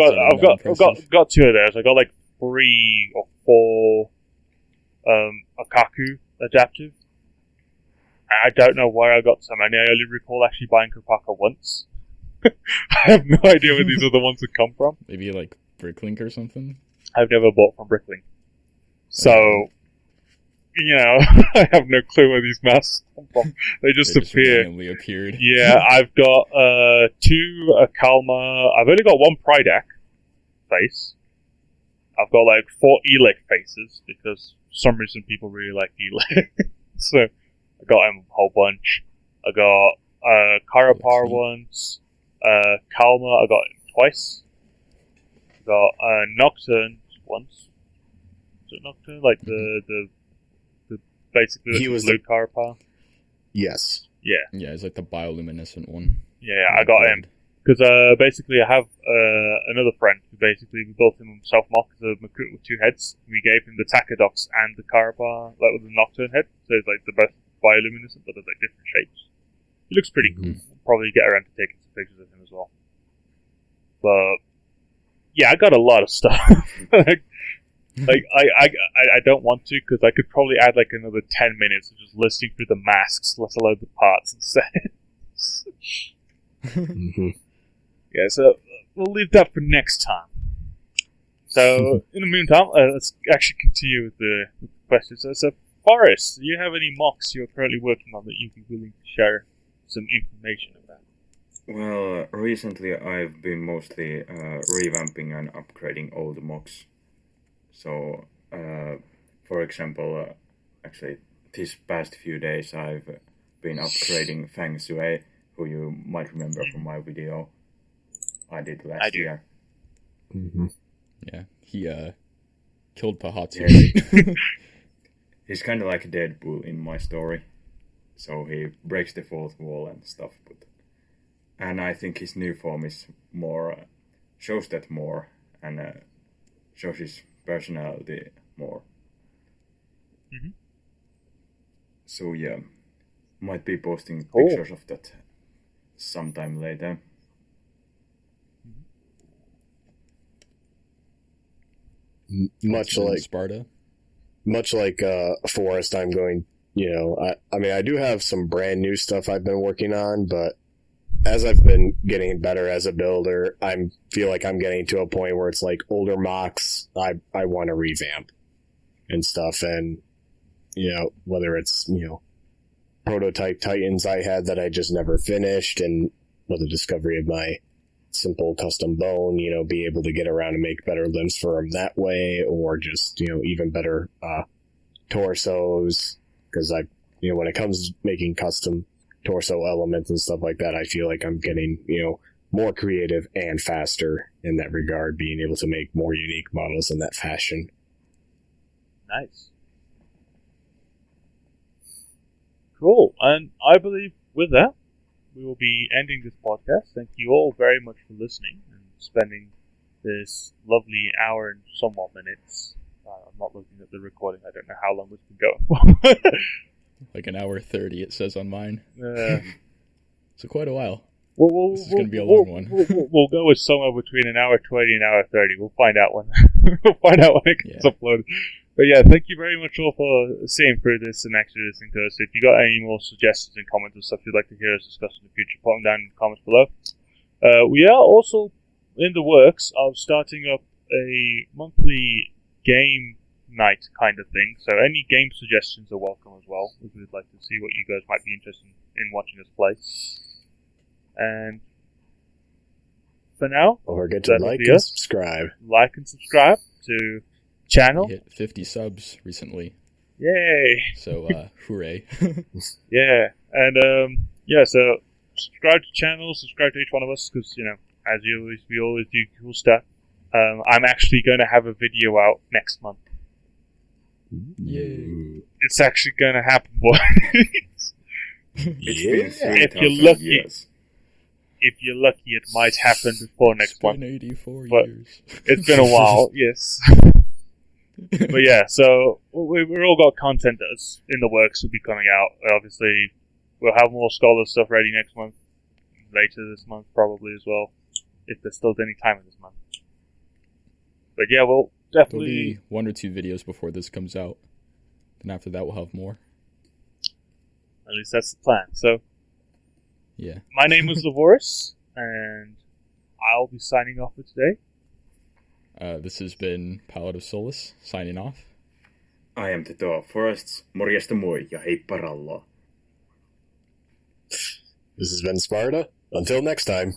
those. I got like 3 or 4 Akaku adaptive. I don't know where I got so many. I only recall actually buying Kopaka once. I have no idea where these other ones would come from. Maybe like Bricklink or something? I've never bought from Bricklink. So, you know, I have no clue where these masks come from. They just appear. Randomly appeared. Yeah, I've got 2 Kalma. I've only got 1 Prydak face. I've got like 4 Elec faces because for some reason people really like Elec. So I got him a whole bunch. I got Karapar once. Kalma I got twice. I got Nocturne once. Is it Nocturne? Like the basically He was blue the... Karapar. Yes. Yeah. Yeah, it's like the bioluminescent one. Yeah, I got him. Because basically I have another friend who basically built him himself mock as a Makut with 2 heads. We gave him the Takadox and the Karapar, like with the Nocturne head. So it's like the both bioluminescent, but there's like different shapes. He looks pretty cool. I'll probably get around to taking some pictures of him as well. But yeah, I got a lot of stuff. I don't want to because I could probably add like another 10 minutes of just listing through the masks, let alone the parts and sets. Yeah, so we'll leave that for next time. So in the meantime, let's actually continue with the questions. So Forrest, do you have any mocks you're currently working on that you'd be willing to share some information about? Well, recently I've been mostly revamping and upgrading old mocks. So, for example, actually these past few days I've been upgrading Feng Shui, who you might remember from my video I did last year. Yeah, he killed Pahatsu. he's kind of like a Deadpool in my story. So he breaks the fourth wall and stuff. And I think his new form is more shows that more and shows his personality more. Mm-hmm. So yeah, might be posting Cool. pictures of that sometime later. Much like Sparda. Much like Forest, I'm going. I mean, I do have some brand new stuff I've been working on, but as I've been getting better as a builder, I feel like I'm getting to a point where it's like older mocks I want to revamp and stuff, and whether it's prototype Titans I had that I just never finished, and with the discovery of my simple custom bone, be able to get around and make better limbs for them that way, or just even better torsos, because when it comes to making custom torso elements and stuff like that, I feel like I'm getting more creative and faster in that regard, being able to make more unique models in that fashion. Nice. Cool. And I believe with that, we will be ending this podcast. Thank you all very much for listening and spending this lovely hour and somewhat minutes. I'm not looking at the recording. I don't know how long this can go. Like an hour 30, it says on mine. So quite a while. This is going to be a long one. We'll go with somewhere between an hour 20 and an hour 30. We'll find out when it gets uploaded. But yeah, thank you very much all for seeing through this and actually listening to us. If you got any more suggestions and comments and stuff you'd like to hear us discuss in the future, put them down in the comments below. We are also in the works of starting up a monthly game night kind of thing. So any game suggestions are welcome as well. We'd like to see what you guys might be interested in watching us play. And for now, don't forget to like and subscribe. Like and subscribe to channel. We hit 50 subs recently. Yay! So hooray! Yeah, and so subscribe to channel, subscribe to each one of us, because as we always do cool stuff. I'm actually going to have a video out next month. Yay! It's actually going to happen, boys. If you're lucky. Years. If you're lucky, it might happen before next month. It's been 84 but years. It's been a while, yes. But yeah, so we've all got content that's in the works will be coming out. Obviously, we'll have more Scholar stuff ready next month. Later this month, probably as well. If there's still any time in this month. But yeah, we'll definitely... There'll be 1 or 2 videos before this comes out. Then after that, we'll have more. At least that's the plan. So, yeah. My name is Levoris, and I'll be signing off for today. This has been Palette of Solace, signing off. I am the Toa Of Forests. Morjesta moi ja heippa rallaa. This has been Sparda. Until next time.